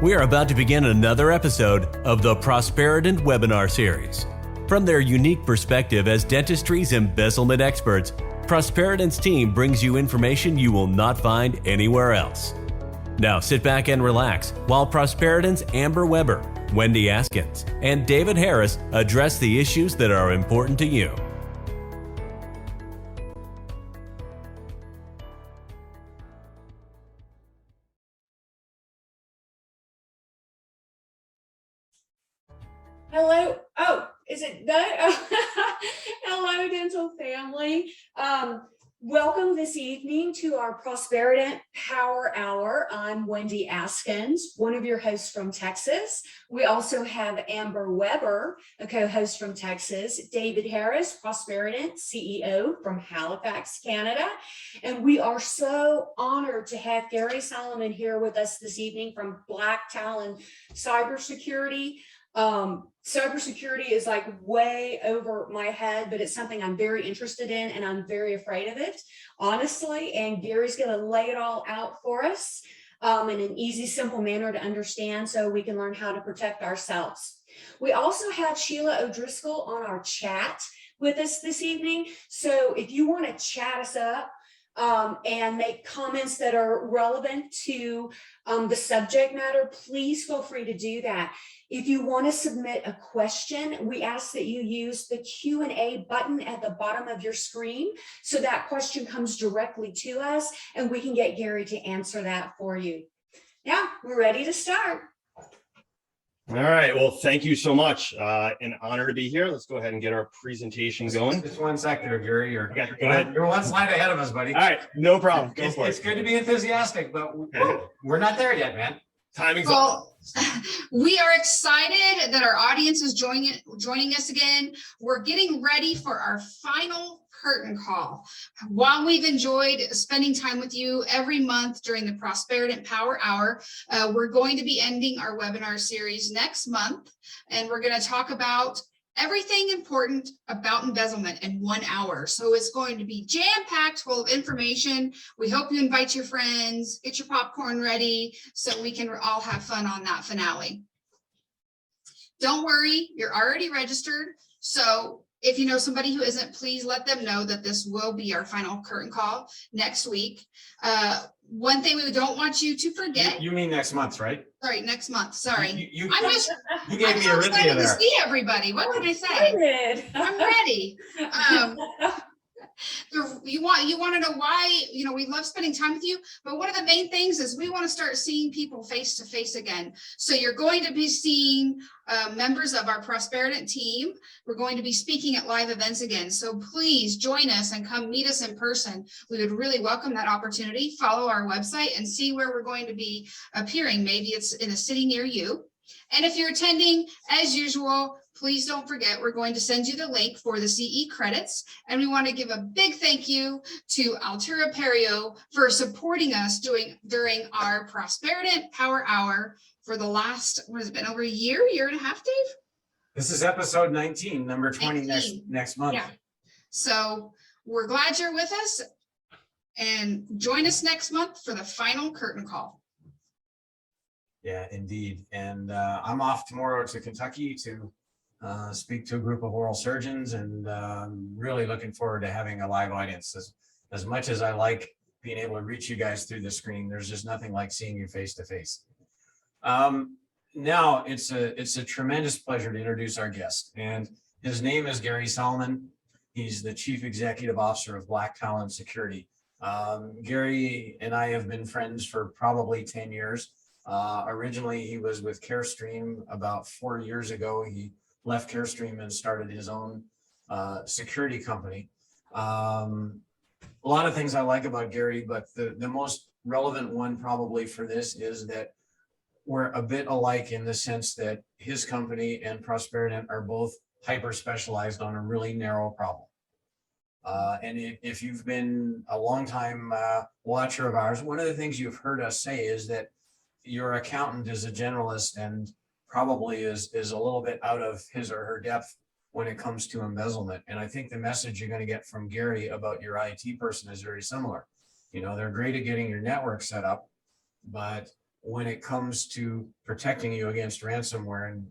We are about to begin another episode of the Prosperident webinar series. From their unique perspective as dentistry's embezzlement experts, Prosperident's team brings you information you will not find anywhere else. Now sit back and relax while Prosperident's Amber Weber, Wendy Askins, and David Harris address the issues that are important to you. Hello. Oh, is it done? Hello, dental family. Welcome this evening to our Prosperident Power Hour. I'm Wendy Askins, one of your hosts from Texas. We also have Amber Weber, a co-host from Texas, David Harris, Prosperident CEO from Halifax, Canada. And we are so honored to have Gary Salman here with us this evening from Black Talon Security. Cybersecurity is like way over my head, but it's something I'm very interested in and I'm very afraid of it, honestly. And Gary's going to lay it all out for us in an easy, simple manner to understand so we can learn how to protect ourselves. We also have Sheila O'Driscoll on our chat with us this evening. So if you want to chat us up, and make comments that are relevant to the subject matter, please feel free to do that. If you want to submit a question, we ask that you use the Q&A button at the bottom of your screen so that question comes directly to us and we can get Gary to answer that for you. Now, we're ready to start. All right, well, thank you so much. An honor to be here. Let's go ahead and get our presentation going. Just one sec there, Gary. You're, go ahead. You're one slide ahead of us, buddy. All right, no problem. It's good to be enthusiastic, but we're not there yet, man. Timing's up. We are excited that our audience is joining us again. We're getting ready for our final curtain call. While we've enjoyed spending time with you every month during the Prosperident Power Hour, we're going to be ending our webinar series next month, and we're going to talk about everything important about embezzlement in 1 hour. So it's going to be jam-packed full of information. We hope you invite your friends, get your popcorn ready so we can all have fun on that finale. Don't worry, you're already registered. So if you know somebody who isn't, please let them know that this will be our final curtain call next week. One thing we don't want you to forget. You mean next month, right? Sorry, next month. Sorry. You I'm gave me so arrhythmia excited there. to see everybody. What can I say? I'm ready. You want to know why, we love spending time with you, but one of the main things is we want to start seeing people face to face again. So you're going to be seeing members of our Prosperident team. We're going to be speaking at live events again. So please join us and come meet us in person. We would really welcome that opportunity. Follow our website and see where we're going to be appearing. Maybe it's in a city near you. And if you're attending, as usual, please don't forget, we're going to send you the link for the CE credits. And we want to give a big thank you to Altura Perio for supporting us during our Prosperident Power Hour for the last, what has it been, over a year and a half, Dave? This is episode 19, number 20 next month. Yeah. So we're glad you're with us, and join us next month for the final curtain call. Yeah, indeed. And I'm off tomorrow to Kentucky to speak to a group of oral surgeons, and really looking forward to having a live audience. As much as I like being able to reach you guys through the screen, there's just nothing like seeing you face to face. Now it's a tremendous pleasure to introduce our guest, and his name is Gary Salman. He's the Chief Executive Officer of Black Talon Security. Gary and I have been friends for probably 10 years. Originally, he was with Carestream about 4 years ago. He left Carestream and started his own security company. A lot of things I like about Gary, but the most relevant one probably for this is that we're a bit alike in the sense that his company and Prosperident are both hyper specialized on a really narrow problem. And if you've been a long time watcher of ours, one of the things you've heard us say is that your accountant is a generalist and probably is a little bit out of his or her depth when it comes to embezzlement. And I think the message you're going to get from Gary about your IT person is very similar. They're great at getting your network set up, but when it comes to protecting you against ransomware, and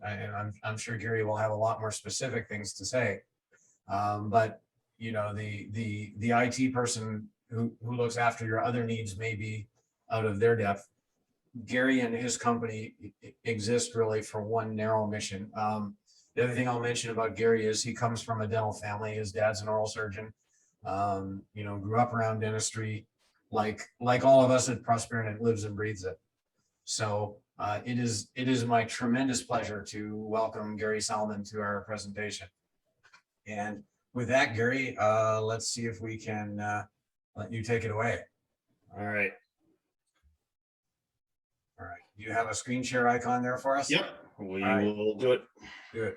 I'm sure Gary will have a lot more specific things to say. But you know, the IT person who looks after your other needs may be out of their depth. Gary and his company exist really for one narrow mission. The other thing I'll mention about Gary is he comes from a dental family. His dad's an oral surgeon. You know, grew up around dentistry, like all of us at Prosperident, lives and breathes it. So it is my tremendous pleasure to welcome Gary Salman to our presentation. And with that, Gary, let's see if we can let you take it away. All right. All right. You have a screen share icon there for us? Yep. We All right. will do it. Good.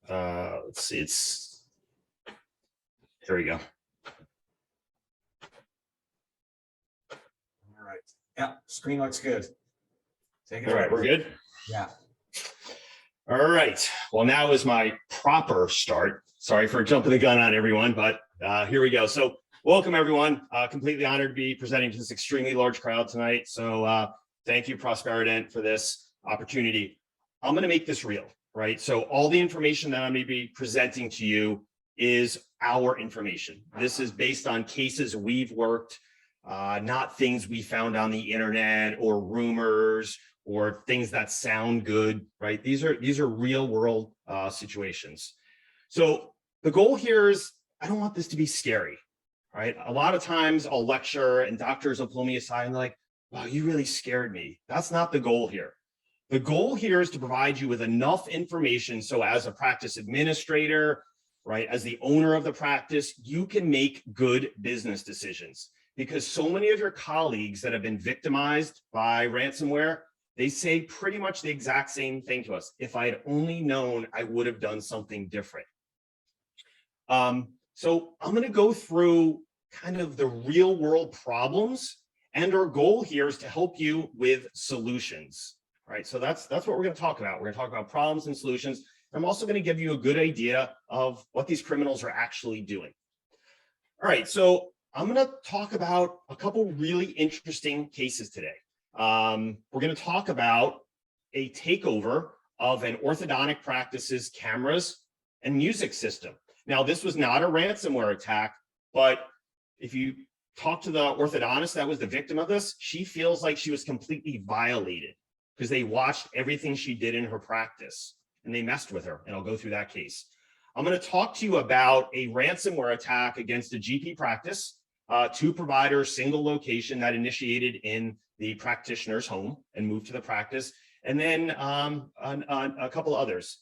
Let's see. There we go. All right. Yeah, screen looks good. Take it All away. right, we're good. Yeah. All right. Well, now is my proper start. Sorry for jumping the gun on everyone, but here we go. So welcome everyone. Completely honored to be presenting to this extremely large crowd tonight. So thank you, Prosperident, for this opportunity. I'm going to make this real, right? So all the information that I'm going to be presenting to you is our information. This is based on cases we've worked, not things we found on the internet or rumors or things that sound good, right? These are real world situations. So the goal here is, I don't want this to be scary, right? A lot of times I'll lecture and doctors will pull me aside and they're like, wow, you really scared me. That's not the goal here. The goal here is to provide you with enough information so as a practice administrator, right, as the owner of the practice, you can make good business decisions. Because so many of your colleagues that have been victimized by ransomware, they say pretty much the exact same thing to us. If I had only known, I would have done something different. So I'm going to go through kind of the real world problems, and our goal here is to help you with solutions, right? So that's what we're going to talk about. We're going to talk about problems and solutions. I'm also going to give you a good idea of what these criminals are actually doing. All right, so I'm going to talk about a couple really interesting cases today. We're going to talk about a takeover of an orthodontic practice's cameras and music system. Now, this was not a ransomware attack, but if you talk to the orthodontist that was the victim of this, she feels like she was completely violated because they watched everything she did in her practice and they messed with her. And I'll go through that case. I'm going to talk to you about a ransomware attack against a GP practice, two providers, single location that initiated in the practitioner's home and moved to the practice, and then on a couple others.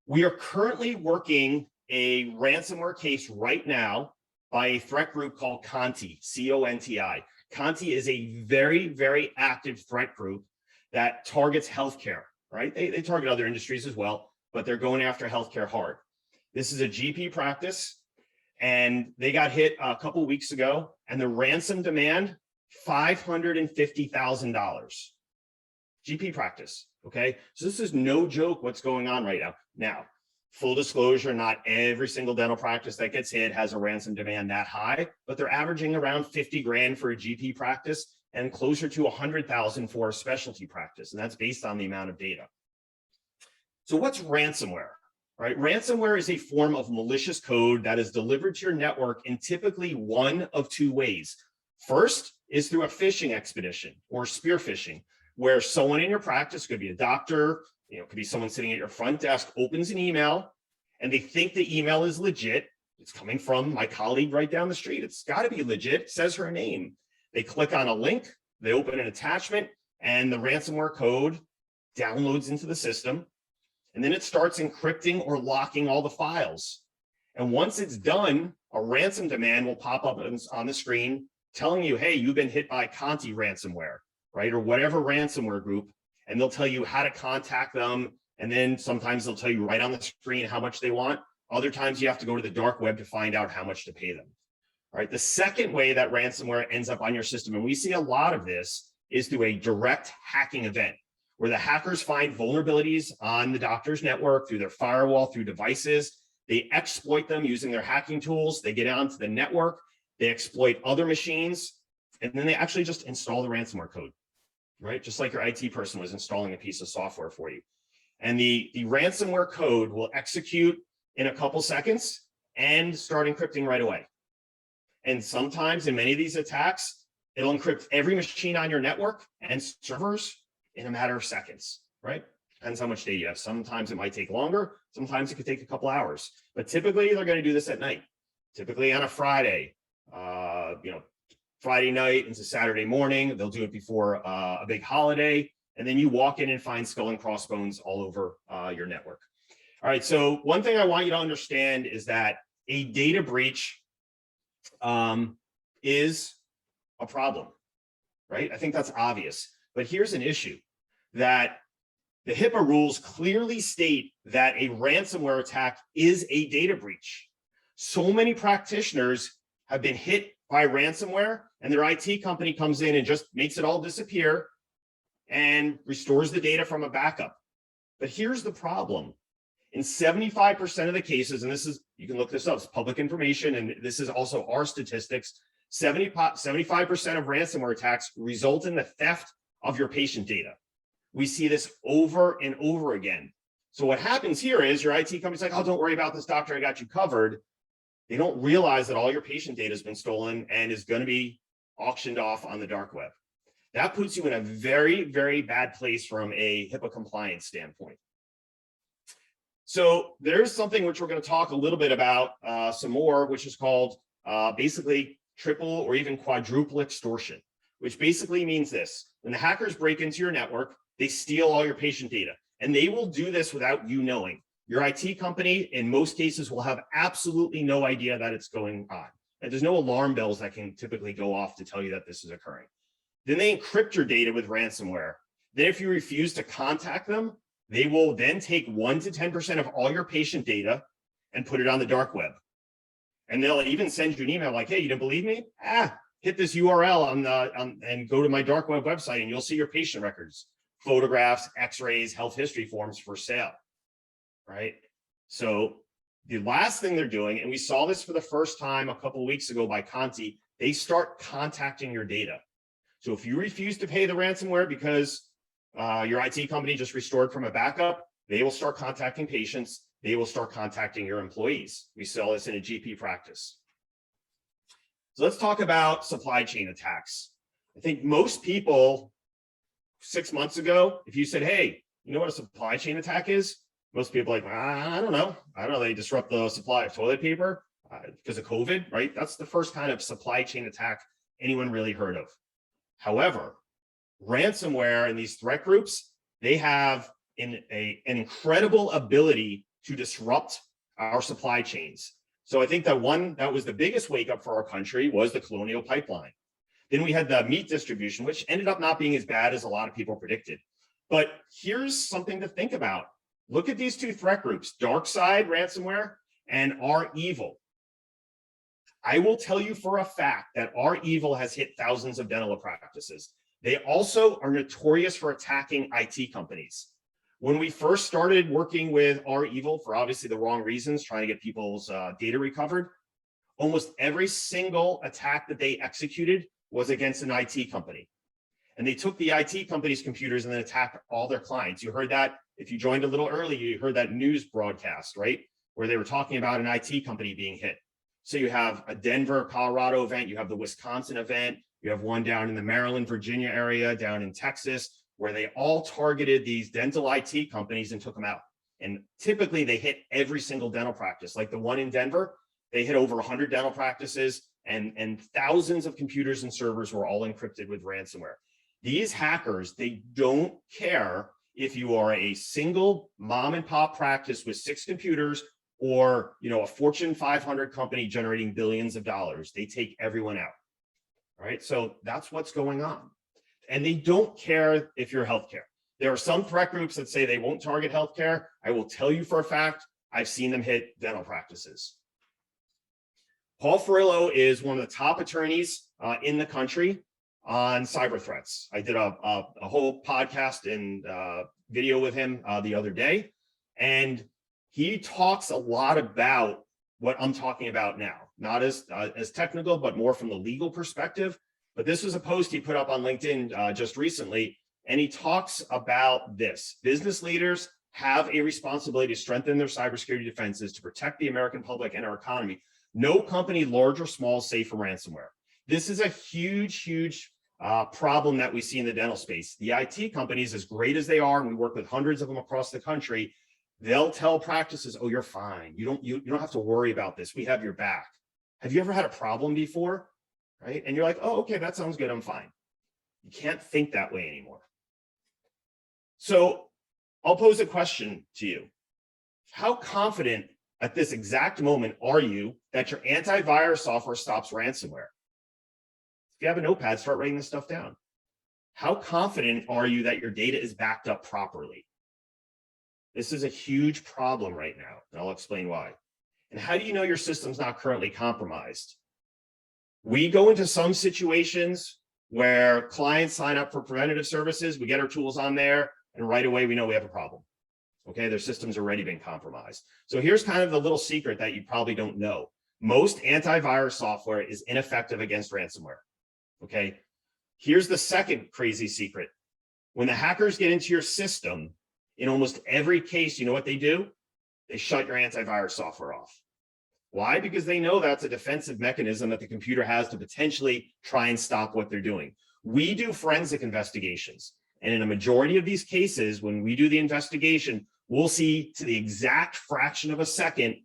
We are currently working a ransomware case right now by a threat group called Conti, C-O-N-T-I. Conti is a very, very active threat group that targets healthcare, right? They target other industries as well, but they're going after healthcare hard. This is a GP practice, and they got hit a couple of weeks ago, and the ransom demand, $550,000. GP practice, okay? So this is no joke what's going on right now. Now, full disclosure, not every single dental practice that gets hit has a ransom demand that high, but they're averaging around 50 grand for a GP practice and closer to 100,000 for a specialty practice. And that's based on the amount of data. So what's ransomware, right? Ransomware is a form of malicious code that is delivered to your network in typically one of two ways. First is through a phishing expedition or spear phishing, where someone in your practice, could be a doctor, could be someone sitting at your front desk, opens an email and they think the email is legit. It's coming from my colleague right down the street. It's got to be legit. It says her name. They click on a link, they open an attachment, and the ransomware code downloads into the system. And then it starts encrypting or locking all the files. And once it's done, a ransom demand will pop up on the screen telling you, hey, you've been hit by Conti ransomware, right? Or whatever ransomware group. And they'll tell you how to contact them. And then sometimes they'll tell you right on the screen how much they want. Other times you have to go to the dark web to find out how much to pay them. All right. The second way that ransomware ends up on your system, and we see a lot of this, is through a direct hacking event where the hackers find vulnerabilities on the doctor's network through their firewall, through devices. They exploit them using their hacking tools. They get onto the network. They exploit other machines, and then they actually just install the ransomware code. right? Just like your IT person was installing a piece of software for you. And the ransomware code will execute in a couple seconds and start encrypting right away. And sometimes in many of these attacks, it'll encrypt every machine on your network and servers in a matter of seconds, right? Depends how much data you have. Sometimes it might take longer. Sometimes it could take a couple hours. But typically, they're going to do this at night. Typically on a Friday, Friday night into Saturday morning. They'll do it before a big holiday. And then you walk in and find skull and crossbones all over your network. All right, so one thing I want you to understand is that a data breach is a problem, right? I think that's obvious. But here's an issue, that the HIPAA rules clearly state that a ransomware attack is a data breach. So many practitioners have been hit by ransomware, and their IT company comes in and just makes it all disappear and restores the data from a backup. But here's the problem. In 75% of the cases, and this is, you can look this up, it's public information, and this is also our statistics, 75% of ransomware attacks result in the theft of your patient data. We see this over and over again. So what happens here is your IT company's like, oh, don't worry about this, doctor, I got you covered. They don't realize that all your patient data has been stolen and is going to be auctioned off on the dark web. That puts you in a very, very bad place from a HIPAA compliance standpoint. So there's something which we're going to talk a little bit about some more, which is called basically triple or even quadruple extortion, which basically means this. When the hackers break into your network, they steal all your patient data, and they will do this without you knowing. Your IT company, in most cases, will have absolutely no idea that it's going on. And there's no alarm bells that can typically go off to tell you that this is occurring. Then they encrypt your data with ransomware. Then if you refuse to contact them, they will then take 1 to 10% of all your patient data and put it on the dark web. And they'll even send you an email like, hey, you didn't believe me? Hit this URL and go to my dark web website and you'll see your patient records, photographs, x-rays, health history forms for sale, right? So the last thing they're doing, and we saw this for the first time a couple of weeks ago by Conti, they start contacting your data. So if you refuse to pay the ransomware because your IT company just restored from a backup, they will start contacting patients. They will start contacting your employees. We saw this in a GP practice. So let's talk about supply chain attacks. I think most people 6 months ago, if you said, hey, you know what a supply chain attack is? Most people are like, I don't know. They disrupt the supply of toilet paper because of COVID, right? That's the first kind of supply chain attack anyone really heard of. However, ransomware and these threat groups, they have an incredible ability to disrupt our supply chains. So I think that one that was the biggest wake up for our country was the Colonial Pipeline. Then we had the meat distribution, which ended up not being as bad as a lot of people predicted. But here's something to think about. Look at these two threat groups, dark side ransomware and REvil. I will tell you for a fact that REvil has hit thousands of dental practices. They also are notorious for attacking IT companies. When we first started working with REvil for obviously the wrong reasons, trying to get people's data recovered, almost every single attack that they executed was against an IT company. And they took the IT company's computers and then attacked all their clients. You heard that, if you joined a little early, you heard that news broadcast, right? Where they were talking about an IT company being hit. So you have a Denver, Colorado event, you have the Wisconsin event, you have one down in the Maryland, Virginia area, down in Texas, where they all targeted these dental IT companies and took them out. And typically they hit every single dental practice. Like the one in Denver, they hit over 100 dental practices and thousands of computers and servers were all encrypted with ransomware. These hackers, they don't care if you are a single mom and pop practice with 6 computers or, a Fortune 500 company generating billions of dollars. They take everyone out. All right. So that's what's going on. And they don't care if you're healthcare. There are some threat groups that say they won't target healthcare. I will tell you for a fact, I've seen them hit dental practices. Paul Ferrillo is one of the top attorneys in the country on cyber threats. I did a whole podcast and video with him the other day, and he talks a lot about what I'm talking about now, not as technical, but more from the legal perspective. But this was a post he put up on LinkedIn just recently And he talks about this. Business leaders have a responsibility to strengthen their cybersecurity defenses to protect the American public and our economy. No company, large or small, is safe from ransomware. This is a huge problem that we see in the dental space. The IT companies, as great as they are, and we work with hundreds of them across the country, they'll tell practices, oh, you're fine. You don't have to worry about this. We have your back. Have you ever had a problem before? Right? And you're like, oh, okay, that sounds good. I'm fine. You can't think that way anymore. So I'll pose a question to you. How confident at this exact moment are you that your antivirus software stops ransomware? If you have a notepad, start writing this stuff down. How confident are you that your data is backed up properly? This is a huge problem right now, and I'll explain why. And how do you know your system's not currently compromised? We go into some situations where clients sign up for preventative services, we get our tools on there, and right away we know we have a problem. Okay, their system's already been compromised. So here's kind of the little secret that you probably don't know. Most antivirus software is ineffective against ransomware. Okay, here's the second crazy secret. When the hackers get into your system, in almost every case, you know what they do? They shut your antivirus software off. Why? Because they know that's a defensive mechanism that the computer has to potentially try and stop what they're doing. We do forensic investigations. And in a majority of these cases, when we do the investigation, we'll see to the exact fraction of a second,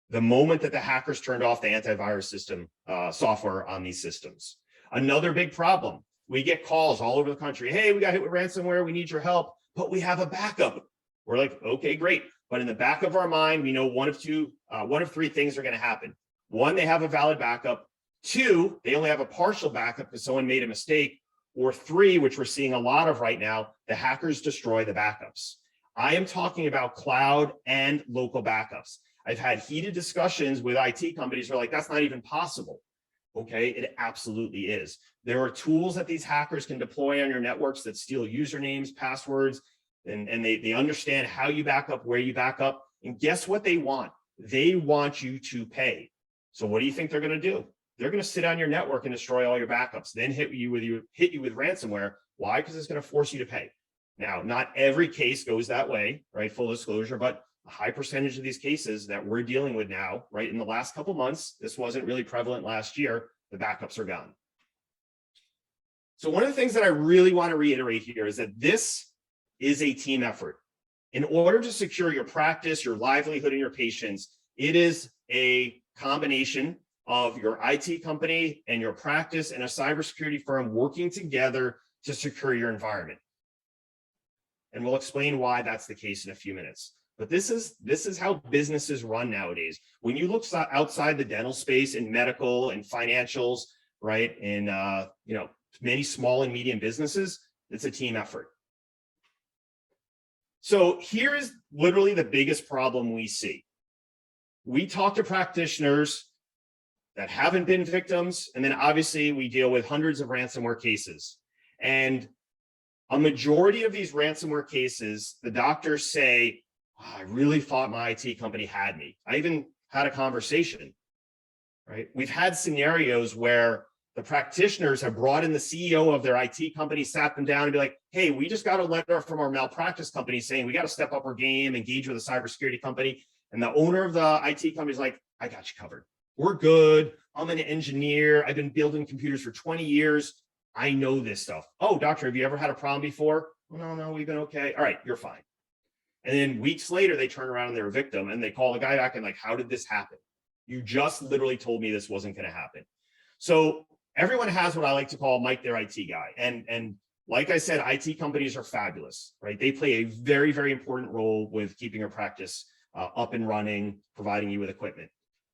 the moment that the hackers turned off the antivirus system software on these systems. Another big problem, we get calls all over the country. Hey, we got hit with ransomware. We need your help, but we have a backup. We're like, okay, great. But in the back of our mind, we know one of three things are going to happen. One, they have a valid backup. Two, they only have a partial backup because someone made a mistake. Or three, which we're seeing a lot of right now, the hackers destroy the backups. I am talking about cloud and local backups. I've had heated discussions with IT companies who are like, that's not even possible. Okay, it absolutely is. There are tools that these hackers can deploy on your networks that steal usernames, passwords, and they understand how you back up, where you back up. And guess what they want? They want you to pay. So what do you think they're going to do? They're going to sit on your network and destroy all your backups, then hit you with ransomware. Why? Because it's going to force you to pay. Now, not every case goes that way, right? Full disclosure, but a high percentage of these cases that we're dealing with now, right? In the last couple months, this wasn't really prevalent last year. The backups are gone. So one of the things that I really want to reiterate here is that this is a team effort. In order to secure your practice, your livelihood, and your patients, it is a combination of your IT company and your practice and a cybersecurity firm working together to secure your environment. And we'll explain why that's the case in a few minutes. But this is how businesses run nowadays. When you look outside the dental space, in medical and financials, right, in many small and medium businesses, it's a team effort. So here is literally the biggest problem we see. We talk to practitioners that haven't been victims, and then obviously we deal with hundreds of ransomware cases. And a majority of these ransomware cases, the doctors say, oh, I really thought my IT company had me. I even had a conversation, right? We've had scenarios where the practitioners have brought in the CEO of their IT company, sat them down and be like, hey, we just got a letter from our malpractice company saying we got to step up our game, engage with a cybersecurity company. And the owner of the IT company is like, I got you covered. We're good. I'm an engineer. I've been building computers for 20 years. I know this stuff. Oh, doctor, have you ever had a problem before? Oh, no, we've been okay. All right, you're fine. And then weeks later, they turn around and they're a victim and they call the guy back and like, how did this happen? You just literally told me this wasn't going to happen. So everyone has what I like to call Mike their IT guy. And like I said, IT companies are fabulous, right? They play a very, very important role with keeping your practice up and running, providing you with equipment.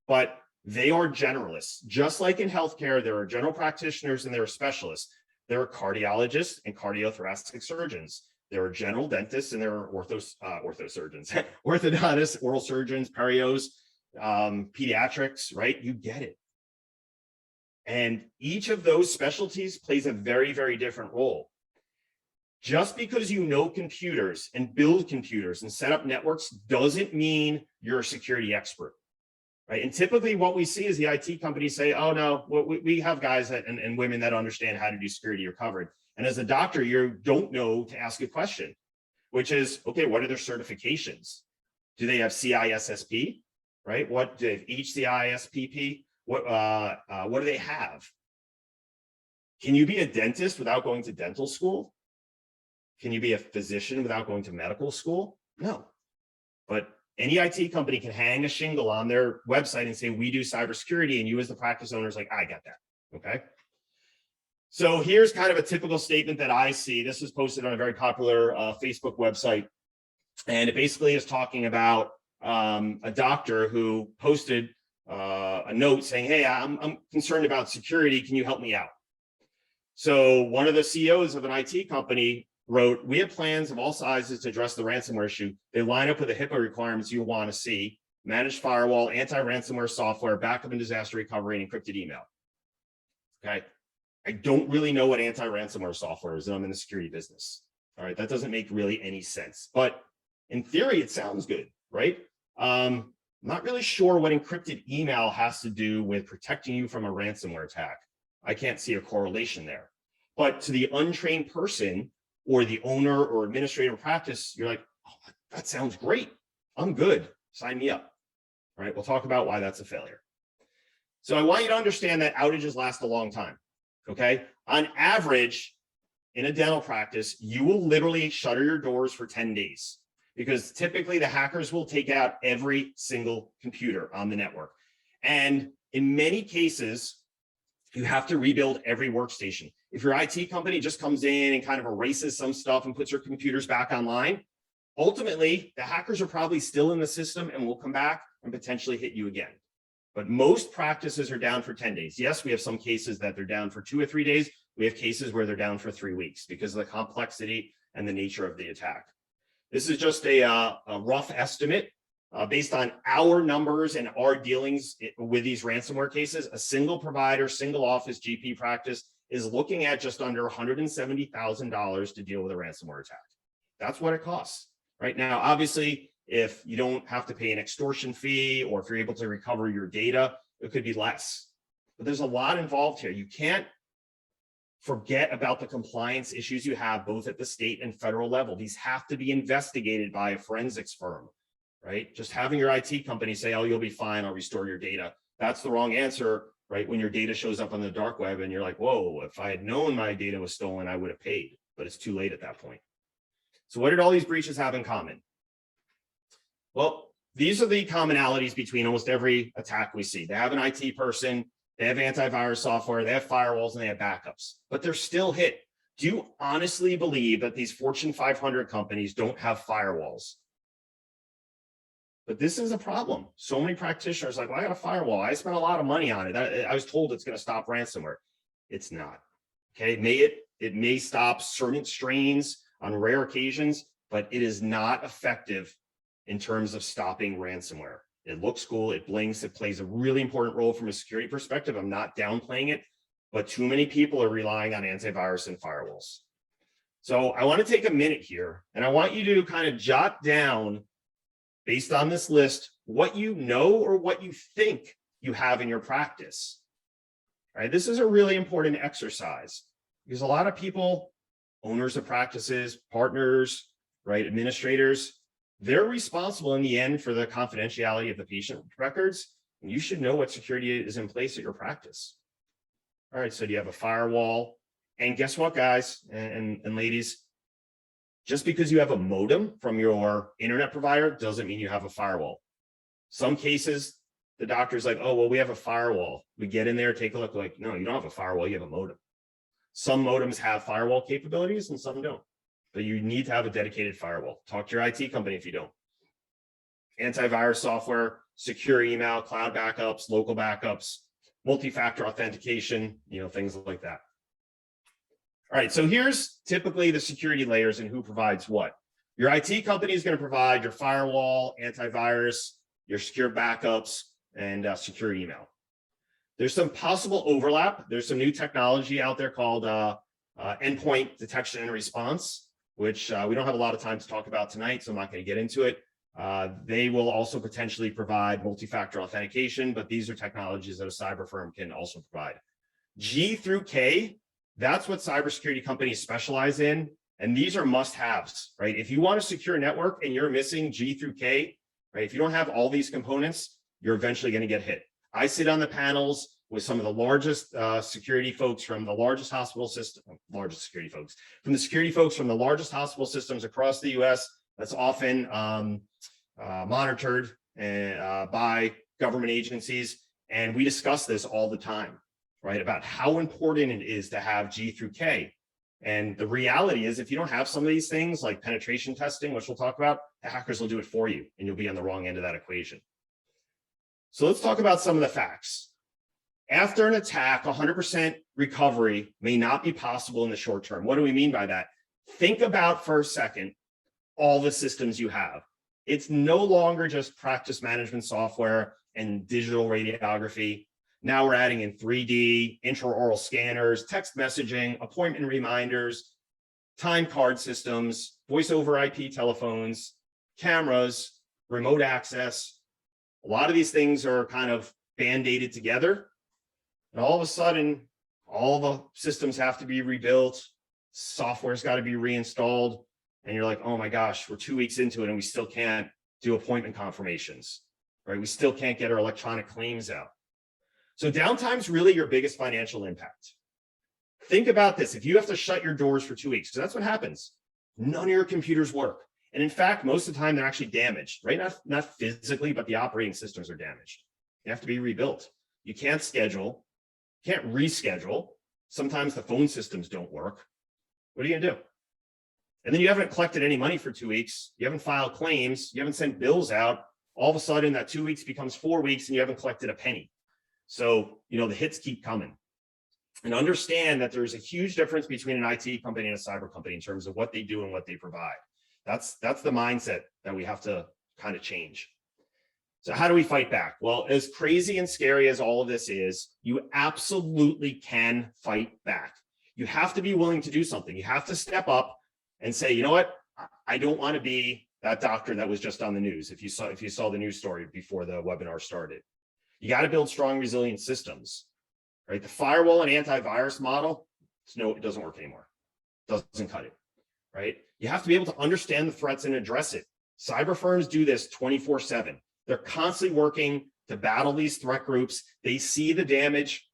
But they are generalists. Just like in healthcare, there are general practitioners and there are specialists. There are cardiologists and cardiothoracic surgeons. There are general dentists and there are orthosurgeons, orthodontists, oral surgeons, perios, pediatrics, right? You get it. And each of those specialties plays a very, very different role. Just because you know computers and build computers and set up networks doesn't mean you're a security expert. Right? And typically what we see is the IT companies say, oh no, we have guys and women that understand how to do security, you're covered. And as a doctor, you don't know to ask a question, which is, okay, what are their certifications? Do they have CISSP, right? What do they have HCISPP? What do they have? Can you be a dentist without going to dental school? Can you be a physician without going to medical school? No. But any IT company can hang a shingle on their website and say, we do cybersecurity, and you as the practice owner is like, I got that, okay? So here's kind of a typical statement that I see. This was posted on a very popular Facebook website. And it basically is talking about a doctor who posted a note saying, hey, I'm concerned about security. Can you help me out? So one of the CEOs of an IT company wrote, we have plans of all sizes to address the ransomware issue. They line up with the HIPAA requirements you want to see: managed firewall, anti-ransomware software, backup and disaster recovery, and encrypted email. Okay. I don't really know what anti-ransomware software is, and I'm in the security business. All right. That doesn't make really any sense, but in theory, it sounds good, right? Not really sure what encrypted email has to do with protecting you from a ransomware attack. I can't see a correlation there. But to the untrained person or the owner or administrator of practice, you're like, oh, that sounds great. I'm good. Sign me up. All right. We'll talk about why that's a failure. So I want you to understand that outages last a long time. Okay. On average, in a dental practice, you will literally shutter your doors for 10 days because typically the hackers will take out every single computer on the network. And in many cases, you have to rebuild every workstation. If your IT company just comes in and kind of erases some stuff and puts your computers back online, ultimately, the hackers are probably still in the system and will come back and potentially hit you again. But most practices are down for 10 days. Yes, we have some cases that they're down for 2 or 3 days. We have cases where they're down for 3 weeks because of the complexity and the nature of the attack. This is just a rough estimate based on our numbers and our dealings with these ransomware cases. A single provider, single office GP practice is looking at just under $170,000 to deal with a ransomware attack. That's what it costs. Right now, obviously, if you don't have to pay an extortion fee or if you're able to recover your data, it could be less. But there's a lot involved here. You can't forget about the compliance issues you have both at the state and federal level. These have to be investigated by a forensics firm, right? Just having your IT company say, oh, you'll be fine, I'll restore your data. That's the wrong answer, right? When your data shows up on the dark web and you're like, whoa, if I had known my data was stolen, I would have paid, but it's too late at that point. So what did all these breaches have in common? Well, these are the commonalities between almost every attack we see. They have an IT person, they have antivirus software, they have firewalls, and they have backups, but they're still hit. Do you honestly believe that these Fortune 500 companies don't have firewalls? But this is a problem. So many practitioners are like, well, I got a firewall. I spent a lot of money on it. I was told it's going to stop ransomware. It's not. Okay, it may stop certain strains on rare occasions, but it is not effective in terms of stopping ransomware. It looks cool, it blinks, it plays a really important role from a security perspective. I'm not downplaying it, but too many people are relying on antivirus and firewalls. So I want to take a minute here, and I want you to kind of jot down, based on this list, what you know or what you think you have in your practice. All right, this is a really important exercise because a lot of people, owners of practices, partners, right, administrators, they're responsible in the end for the confidentiality of the patient records. And you should know what security is in place at your practice. All right, so do you have a firewall? And guess what, guys and ladies? Just because you have a modem from your internet provider doesn't mean you have a firewall. Some cases, the doctor's like, oh, well, we have a firewall. We get in there, take a look, like, no, you don't have a firewall, you have a modem. Some modems have firewall capabilities and some don't. But you need to have a dedicated firewall. Talk to your IT company if you don't. Antivirus software, secure email, cloud backups, local backups, multi-factor authentication, things like that. All right, so here's typically the security layers and who provides what. Your IT company is going to provide your firewall, antivirus, your secure backups, and secure email. There's some possible overlap. There's some new technology out there called endpoint detection and response, which we don't have a lot of time to talk about tonight, so I'm not going to get into it. They will also potentially provide multi-factor authentication, but these are technologies that a cyber firm can also provide. G through K, That's what cybersecurity companies specialize in. And these are must-haves, right? If you want a secure network and you're missing G through K, right? If you don't have all these components, you're eventually going to get hit. I sit on the panels with some of the largest security folks from the largest hospital system, from the security folks from the largest hospital systems across the US. That's often monitored by government agencies. And we discuss this all the time, right? About how important it is to have G through K. And the reality is, if you don't have some of these things like penetration testing, which we'll talk about, the hackers will do it for you and you'll be on the wrong end of that equation. So let's talk about some of the facts. After an attack, 100% recovery may not be possible in the short term. What do we mean by that? Think about for a second all the systems you have. It's no longer just practice management software and digital radiography. Now we're adding in 3D, intraoral scanners, text messaging, appointment reminders, time card systems, voice over IP telephones, cameras, remote access. A lot of these things are kind of band-aided together. And all of a sudden, all the systems have to be rebuilt. Software's got to be reinstalled. And you're like, oh my gosh, we're 2 weeks into it and we still can't do appointment confirmations, right? We still can't get our electronic claims out. So downtime's really your biggest financial impact. Think about this. If you have to shut your doors for 2 weeks, because that's what happens, none of your computers work. And in fact, most of the time they're actually damaged, right? Not physically, but the operating systems are damaged. They have to be rebuilt. You can't schedule, can't reschedule. Sometimes the phone systems don't work. What are you gonna do? And then you haven't collected any money for 2 weeks. You haven't filed claims. You haven't sent bills out. All of a sudden that 2 weeks becomes 4 weeks and you haven't collected a penny. So, the hits keep coming. And understand that there's a huge difference between an IT company and a cyber company in terms of what they do and what they provide. That's the mindset that we have to kind of change. So how do we fight back? Well, as crazy and scary as all of this is, you absolutely can fight back. You have to be willing to do something. You have to step up and say, you know what? I don't want to be that doctor that was just on the news. If you saw the news story before the webinar started, you got to build strong, resilient systems, right? The firewall and antivirus model, it doesn't work anymore. Doesn't cut it, right? You have to be able to understand the threats and address it. Cyber firms do this 24/7. They're constantly working to battle these threat groups. They see the damage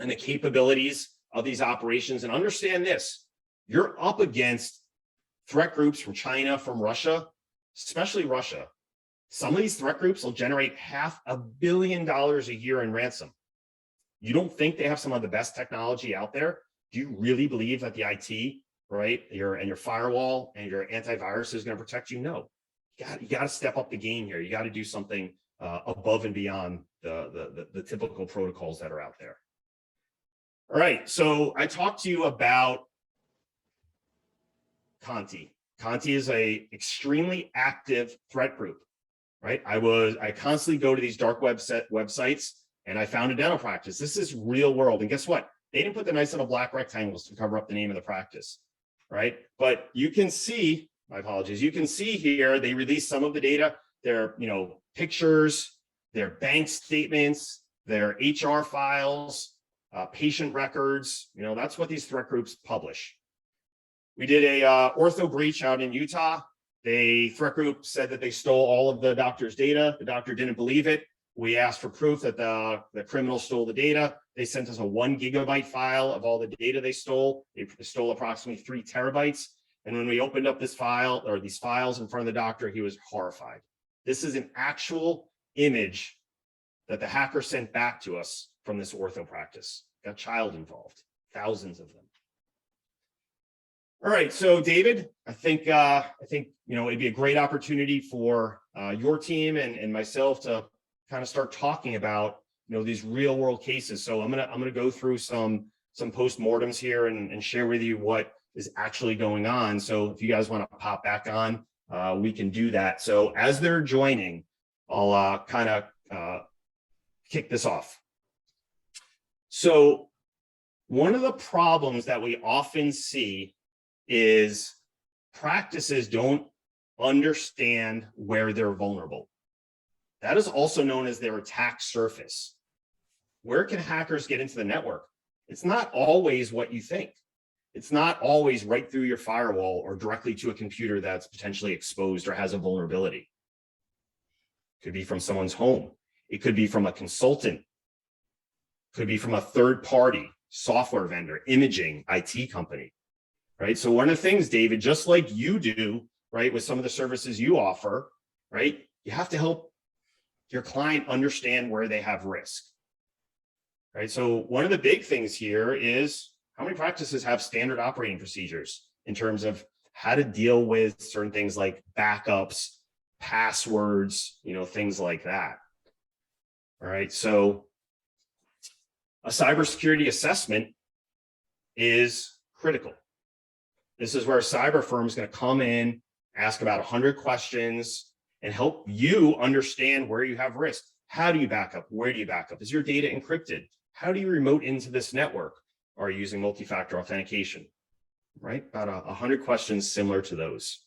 and the capabilities of these operations. And understand this, you're up against threat groups from China, from Russia, especially Russia. Some of these threat groups will generate $500 million a year in ransom. You don't think they have some of the best technology out there? Do you really believe that the IT, right, your firewall and your antivirus is going to protect you? No. You got to step up the game here. You got to do something above and beyond the typical protocols that are out there. All right, so I talked to you about Conti. Conti is a extremely active threat group, right? I constantly go to these dark websites and I found a dental practice. This is real world. And guess what? They didn't put the nice little black rectangles to cover up the name of the practice, right? But you can see, my apologies, you can see here, they released some of the data, their pictures, their bank statements, their HR files, patient records. That's what these threat groups publish. We did a ortho breach out in Utah. The threat group said that they stole all of the doctor's data. The doctor didn't believe it. We asked for proof that the criminal stole the data. They sent us a 1 gigabyte file of all the data they stole. They stole approximately 3 terabytes. And when we opened up this file or these files in front of the doctor, he was horrified. This is an actual image that the hacker sent back to us from this ortho practice. Got a child involved, thousands of them. All right, so David, I think it'd be a great opportunity for your team and myself to kind of start talking about these real world cases. So I'm gonna go through some postmortems here and share with you what is actually going on. So if you guys want to pop back on, we can do that. So as they're joining, I'll kind of kick this off. So one of the problems that we often see is practices don't understand where they're vulnerable. That is also known as their attack surface. Where can hackers get into the network? It's not always what you think. It's not always right through your firewall or directly to a computer that's potentially exposed or has a vulnerability. It could be from someone's home. It could be from a consultant. It could be from a third party software vendor, imaging, IT company, right? So one of the things, David, just like you do, right, with some of the services you offer, right, you have to help your client understand where they have risk, right? So one of the big things here is how many practices have standard operating procedures in terms of how to deal with certain things like backups, passwords, things like that. All right. So a cybersecurity assessment is critical. This is where a cyber firm is going to come in, ask about 100 questions, and help you understand where you have risk. How do you back up? Where do you back up? Is your data encrypted? How do you remote into this network? Are you using multi-factor authentication? Right? About 100 questions similar to those.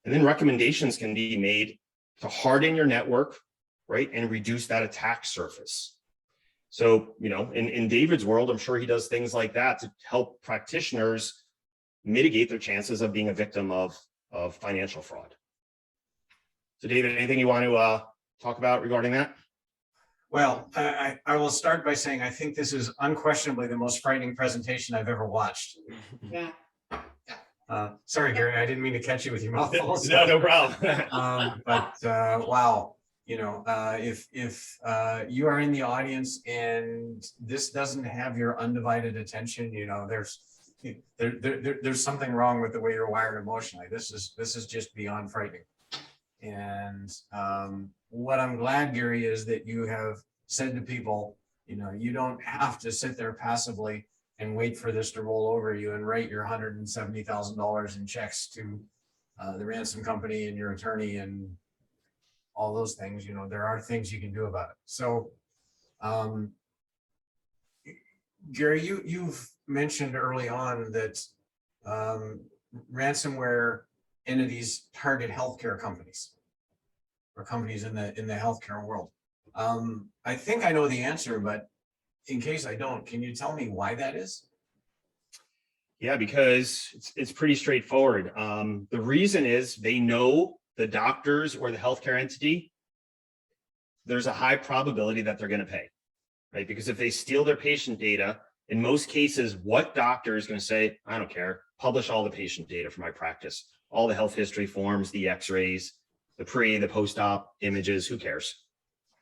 And then recommendations can be made to harden your network, right? And reduce that attack surface. So, in David's world, I'm sure he does things like that to help practitioners mitigate their chances of being a victim of financial fraud. So David, anything you want to talk about regarding that? Well, I will start by saying I think this is unquestionably the most frightening presentation I've ever watched. Yeah. Sorry, Gary, I didn't mean to catch you with your mouth full. No problem. But wow, if you are in the audience and this doesn't have your undivided attention, there's something wrong with the way you're wired emotionally. This is just beyond frightening. And what I'm glad, Gary, is that you have said to people, you don't have to sit there passively and wait for this to roll over you and write your $170,000 in checks to the ransom company and your attorney and all those things. There are things you can do about it. So, Gary, you've mentioned early on that ransomware entities target healthcare companies or companies in the healthcare world. I think I know the answer, but in case I don't, can you tell me why that is? Yeah, because it's pretty straightforward. The reason is they know the doctors or the healthcare entity, there's a high probability that they're going to pay, right? Because if they steal their patient data, in most cases, what doctor is going to say, I don't care, publish all the patient data for my practice, all the health history forms, the x-rays, the pre, the post-op images, who cares,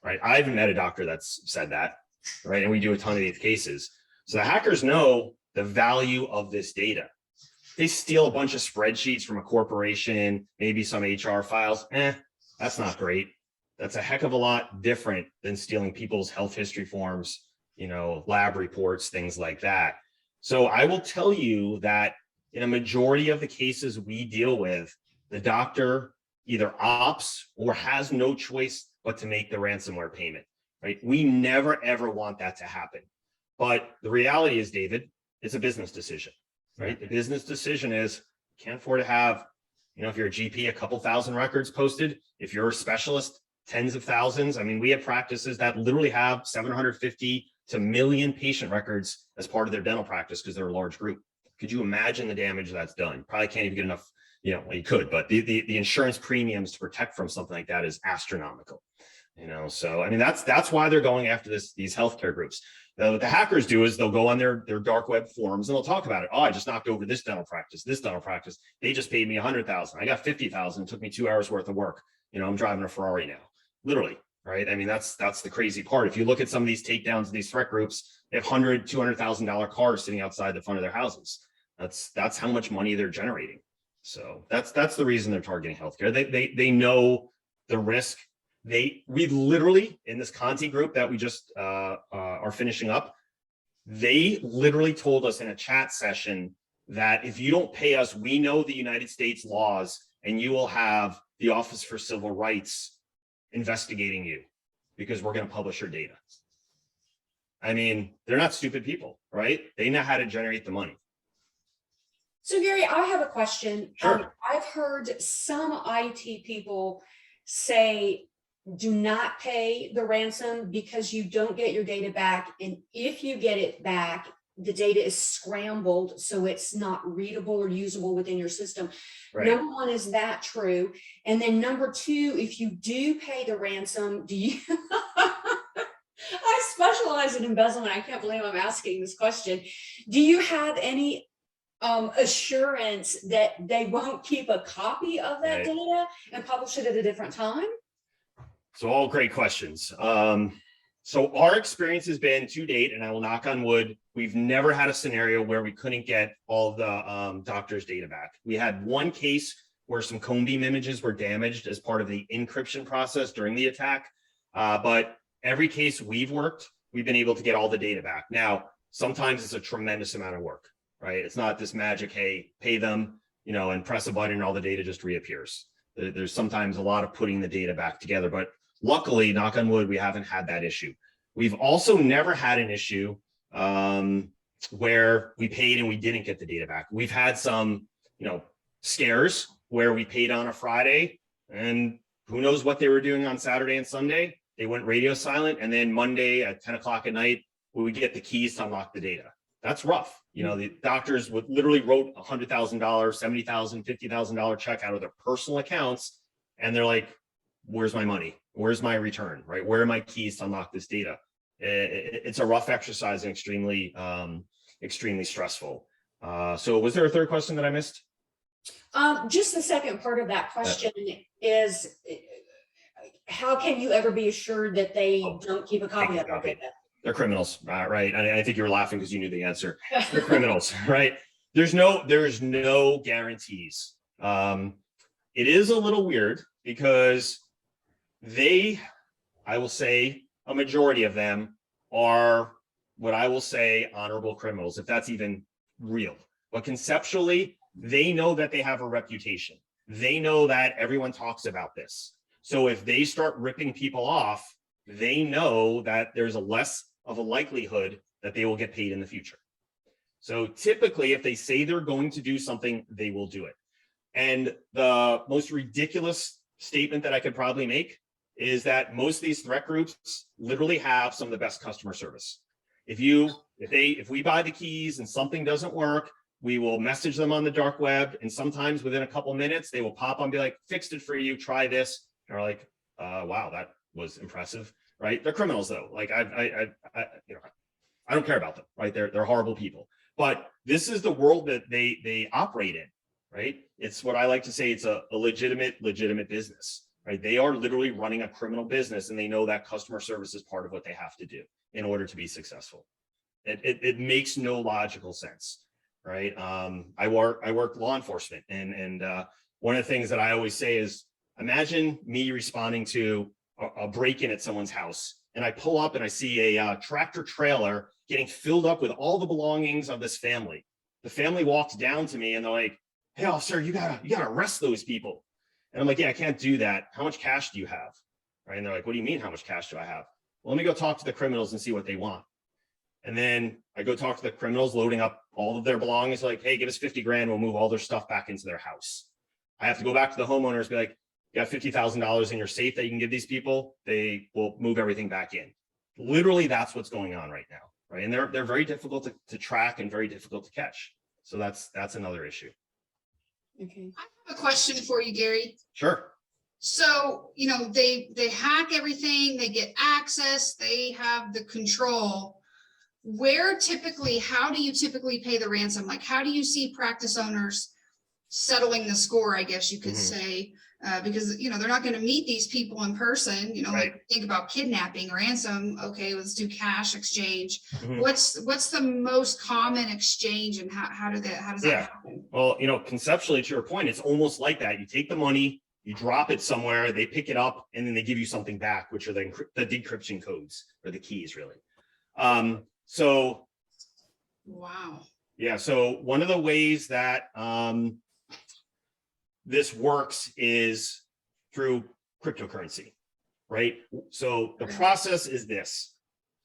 right? I haven't met a doctor that's said that, right? And we do a ton of these cases. So the hackers know the value of this data. They steal a bunch of spreadsheets from a corporation, maybe some HR files. That's not great. That's a heck of a lot different than stealing people's health history forms, lab reports, things like that. So I will tell you that in a majority of the cases we deal with, the doctor either opts or has no choice but to make the ransomware payment, right? We never, ever want that to happen. But the reality is, David, it's a business decision, right? The business decision is can't afford to have, if you're a GP, a couple thousand records posted. If you're a specialist, tens of thousands. I mean, we have practices that literally have 750 to 1 million patient records as part of their dental practice because they're a large group. Could you imagine the damage that's done? Probably can't even get enough, well, you could, but the insurance premiums to protect from something like that is astronomical. So I mean, that's why they're going after these healthcare groups. What the hackers do is they'll go on their dark web forums and they'll talk about it. Oh, I just knocked over this dental practice. They just paid me $100,000. I got $50,000. It took me 2 hours worth of work. I'm driving a Ferrari now, literally, right? I mean, that's the crazy part. If you look at some of these takedowns of these threat groups, they have $100,000, $200,000 cars sitting outside the front of their houses. That's how much money they're generating. So that's the reason they're targeting healthcare. They know the risk. We literally, in this Conti group that we just are finishing up, they literally told us in a chat session that if you don't pay us, we know the United States laws and you will have the Office for Civil Rights investigating you because we're going to publish your data. I mean, they're not stupid people, right? They know how to generate the money. So Gary, I have a question. Sure. I've heard some IT people say, do not pay the ransom because you don't get your data back. And if you get it back, the data is scrambled, so it's not readable or usable within your system. Right. Number one, is that true? And then number two, if you do pay the ransom, do you, I specialize in embezzlement. I can't believe I'm asking this question. Do you have any assurance that they won't keep a copy of that Right. data and publish it at a different time? So all great questions. So our experience has been to date, and I will knock on wood, we've never had a scenario where we couldn't get all of the doctor's data back. We had one case where some cone beam images were damaged as part of the encryption process during the attack. But every case we've worked, we've been able to get all the data back. Now, sometimes it's a tremendous amount of work, right? It's not this magic, hey, pay them, and press a button and all the data just reappears. There's sometimes a lot of putting the data back together, but luckily, knock on wood, we haven't had that issue. We've also never had an issue where we paid and we didn't get the data back. We've had some, scares where we paid on a Friday and who knows what they were doing on Saturday and Sunday. They went radio silent, and then Monday at 10 o'clock at night, we would get the keys to unlock the data. That's rough. The doctors would literally wrote $100,000, $70,000, $50,000 check out of their personal accounts. And they're like, where's my money? Where's my return, right? Where are my keys to unlock this data? It's a rough exercise and extremely stressful. So was there a third question that I missed? Just the second part of that question is, how can you ever be assured that they don't keep a copy of that data? They're criminals, right? I think you were laughing because you knew the answer. They're criminals, right? There's no guarantees. It is a little weird because I will say a majority of them are what I will say honorable criminals, if that's even real. But conceptually, they know that they have a reputation. They know that everyone talks about this. So if they start ripping people off, they know that there's a less of a likelihood that they will get paid in the future. So typically, if they say they're going to do something, they will do it. And the most ridiculous statement that I could probably make is that most of these threat groups literally have some of the best customer service. If we buy the keys and something doesn't work, we will message them on the dark web, and sometimes within a couple minutes, they will pop on and be like, fixed it for you, try this. And we're like, wow, that was impressive, right? They're criminals though. Like I don't care about them, right? They're horrible people. But this is the world that they operate in, right? It's what I like to say, it's a legitimate business, right? They are literally running a criminal business, and they know that customer service is part of what they have to do in order to be successful. It makes no logical sense, right? I work law enforcement, and one of the things that I always say is, imagine me responding to a break-in at someone's house, and I pull up and I see a tractor trailer getting filled up with all the belongings of this family. The family walks down to me and they're like, hey, officer, you gotta arrest those people. And I'm like, yeah, I can't do that. How much cash do you have? Right? And they're like, what do you mean, how much cash do I have? Well, let me go talk to the criminals and see what they want. And then I go talk to the criminals, loading up all of their belongings, like, hey, give us 50 grand, we'll move all their stuff back into their house. I have to go back to the homeowners, be like, you got $50,000 in your safe that you can give these people, they will move everything back in. Literally, that's what's going on right now, right? And they're very difficult to track and very difficult to catch. So that's another issue. Okay. I have a question for you, Gary. Sure. So, they hack everything, they get access, they have the control. How do you typically pay the ransom? Like, how do you see practice owners settling the score, I guess you could say? Because, they're not going to meet these people in person, Right. like think about kidnapping, ransom. Okay, let's do cash exchange. Mhm. What's the most common exchange, and how does that happen? Well, conceptually, to your point, it's almost like that. You take the money, you drop it somewhere, they pick it up, and then they give you something back, which are the decryption codes, or the keys, really. So, Wow. yeah. So one of the ways that this works is through cryptocurrency, right? So the process is this: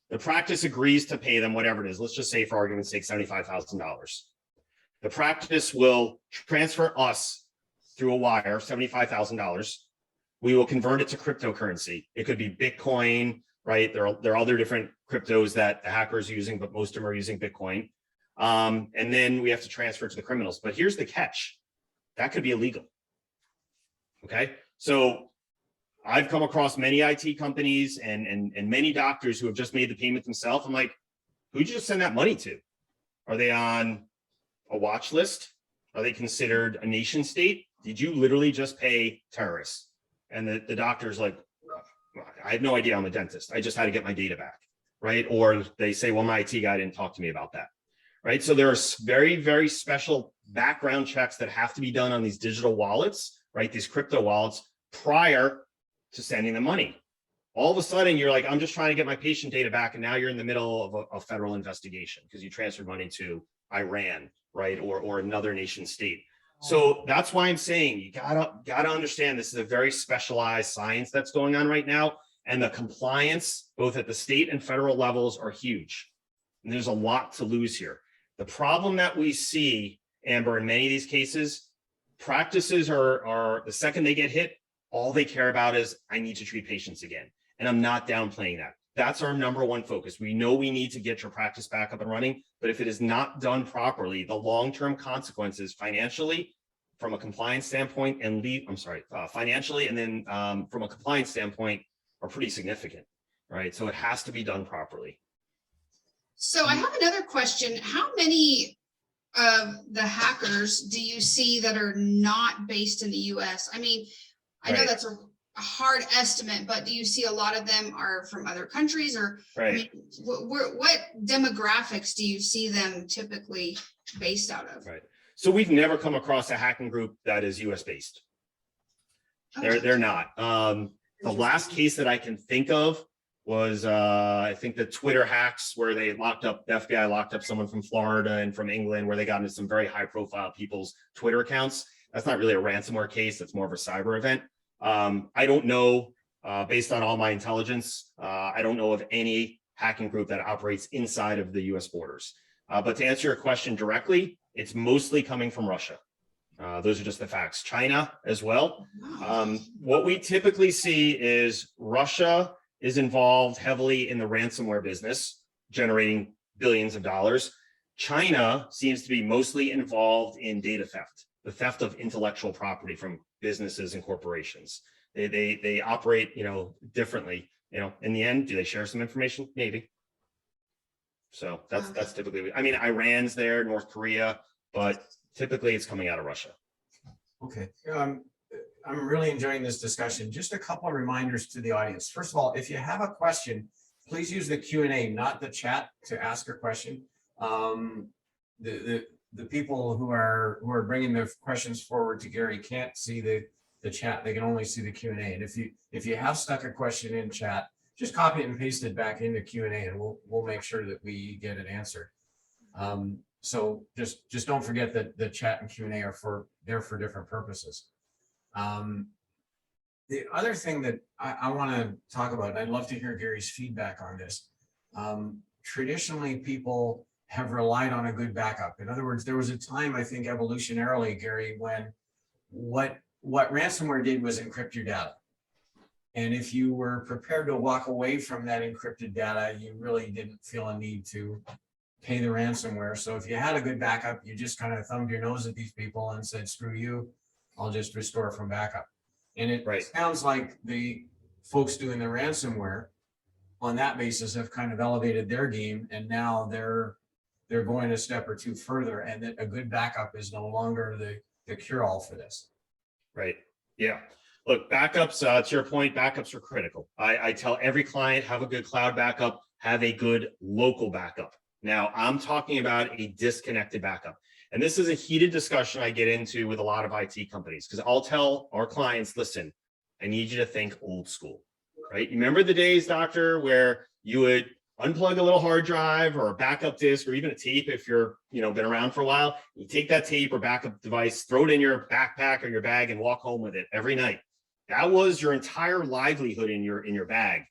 the practice agrees to pay them whatever it is. Let's just say, for argument's sake, $75,000. The practice will transfer us through a wire $75,000. We will convert it to cryptocurrency. It could be Bitcoin, right? There are other different cryptos that the hackers are using, but most of them are using Bitcoin. And then we have to transfer it to the criminals. But here's the catch. That could be illegal. Okay. So I've come across many IT companies and many doctors who have just made the payment themselves. I'm like, who'd you just send that money to? Are they on a watch list? Are they considered a nation state? Did you literally just pay terrorists? And the doctor's like, I have no idea. I'm a dentist. I just had to get my data back. Right. Or they say, well, my IT guy didn't talk to me about that. Right. So there are very, very special background checks that have to be done on these digital wallets, right? These crypto wallets prior to sending the money. All of a sudden, you're like, I'm just trying to get my patient data back. And now you're in the middle of a federal investigation because you transferred money to Iran, right? Or another nation state. So that's why I'm saying you gotta understand this is a very specialized science that's going on right now. And the compliance, both at the state and federal levels, are huge. And there's a lot to lose here. The problem that we see, Amber, in many of these cases, practices are the second they get hit, all they care about is, I need to treat patients again. And I'm not downplaying that. That's our number one focus. We know we need to get your practice back up and running, but if it is not done properly, the long-term consequences financially, from a compliance standpoint, and financially, and then from a compliance standpoint, are pretty significant, right? So it has to be done properly. So I have another question. How many of the hackers do you see that are not based in the US? I mean, I know that's a hard estimate, but do you see a lot of them are from other countries, or I mean, what demographics do you see them typically based out of? Right. So we've never come across a hacking group that is US based. Okay. They're not. The last case that I can think of was I think the Twitter hacks where they locked up, the FBI locked up someone from Florida and from England, where they got into some very high profile people's Twitter accounts. That's not really a ransomware case. That's more of a cyber event. I don't know, based on all my intelligence, I don't know of any hacking group that operates inside of the US borders. But to answer your question directly, it's mostly coming from Russia. Those are just the facts. China as well. What we typically see is Russia is involved heavily in the ransomware business, generating billions of dollars. China seems to be mostly involved in data theft, the theft of intellectual property from businesses and corporations. They operate, differently. In the end, do they share some information? Maybe. So that's typically, I mean, Iran's there, North Korea, but typically it's coming out of Russia. Okay. I'm really enjoying this discussion. Just a couple of reminders to the audience. First of all, if you have a question, please use the Q&A, not the chat, to ask a question. The people who are bringing their questions forward to Gary can't see the chat. They can only see the Q&A. And if you have stuck a question in chat, just copy it and paste it back into Q&A, and we'll make sure that we get it answered. So just don't forget that the chat and Q&A are there for different purposes. The other thing that I want to talk about, and I'd love to hear Gary's feedback on this. Traditionally, people have relied on a good backup. In other words, there was a time, I think evolutionarily, Gary, when what ransomware did was encrypt your data. And if you were prepared to walk away from that encrypted data, you really didn't feel a need to pay the ransomware. So if you had a good backup, you just kind of thumbed your nose at these people and said, screw you, I'll just restore from backup. And it sounds like the folks doing the ransomware on that basis have kind of elevated their game, and now they're going a step or two further, and that a good backup is no longer the cure-all for this. Right. Yeah. Look, backups, to your point, backups are critical. I tell every client, have a good cloud backup, have a good local backup. Now, I'm talking about a disconnected backup. And this is a heated discussion I get into with a lot of IT companies, because I'll tell our clients, listen, I need you to think old school, right? You remember the days, doctor, where you would unplug a little hard drive or a backup disk or even a tape if you're, been around for a while. You take that tape or backup device, throw it in your backpack or your bag and walk home with it every night. That was your entire livelihood in your bag,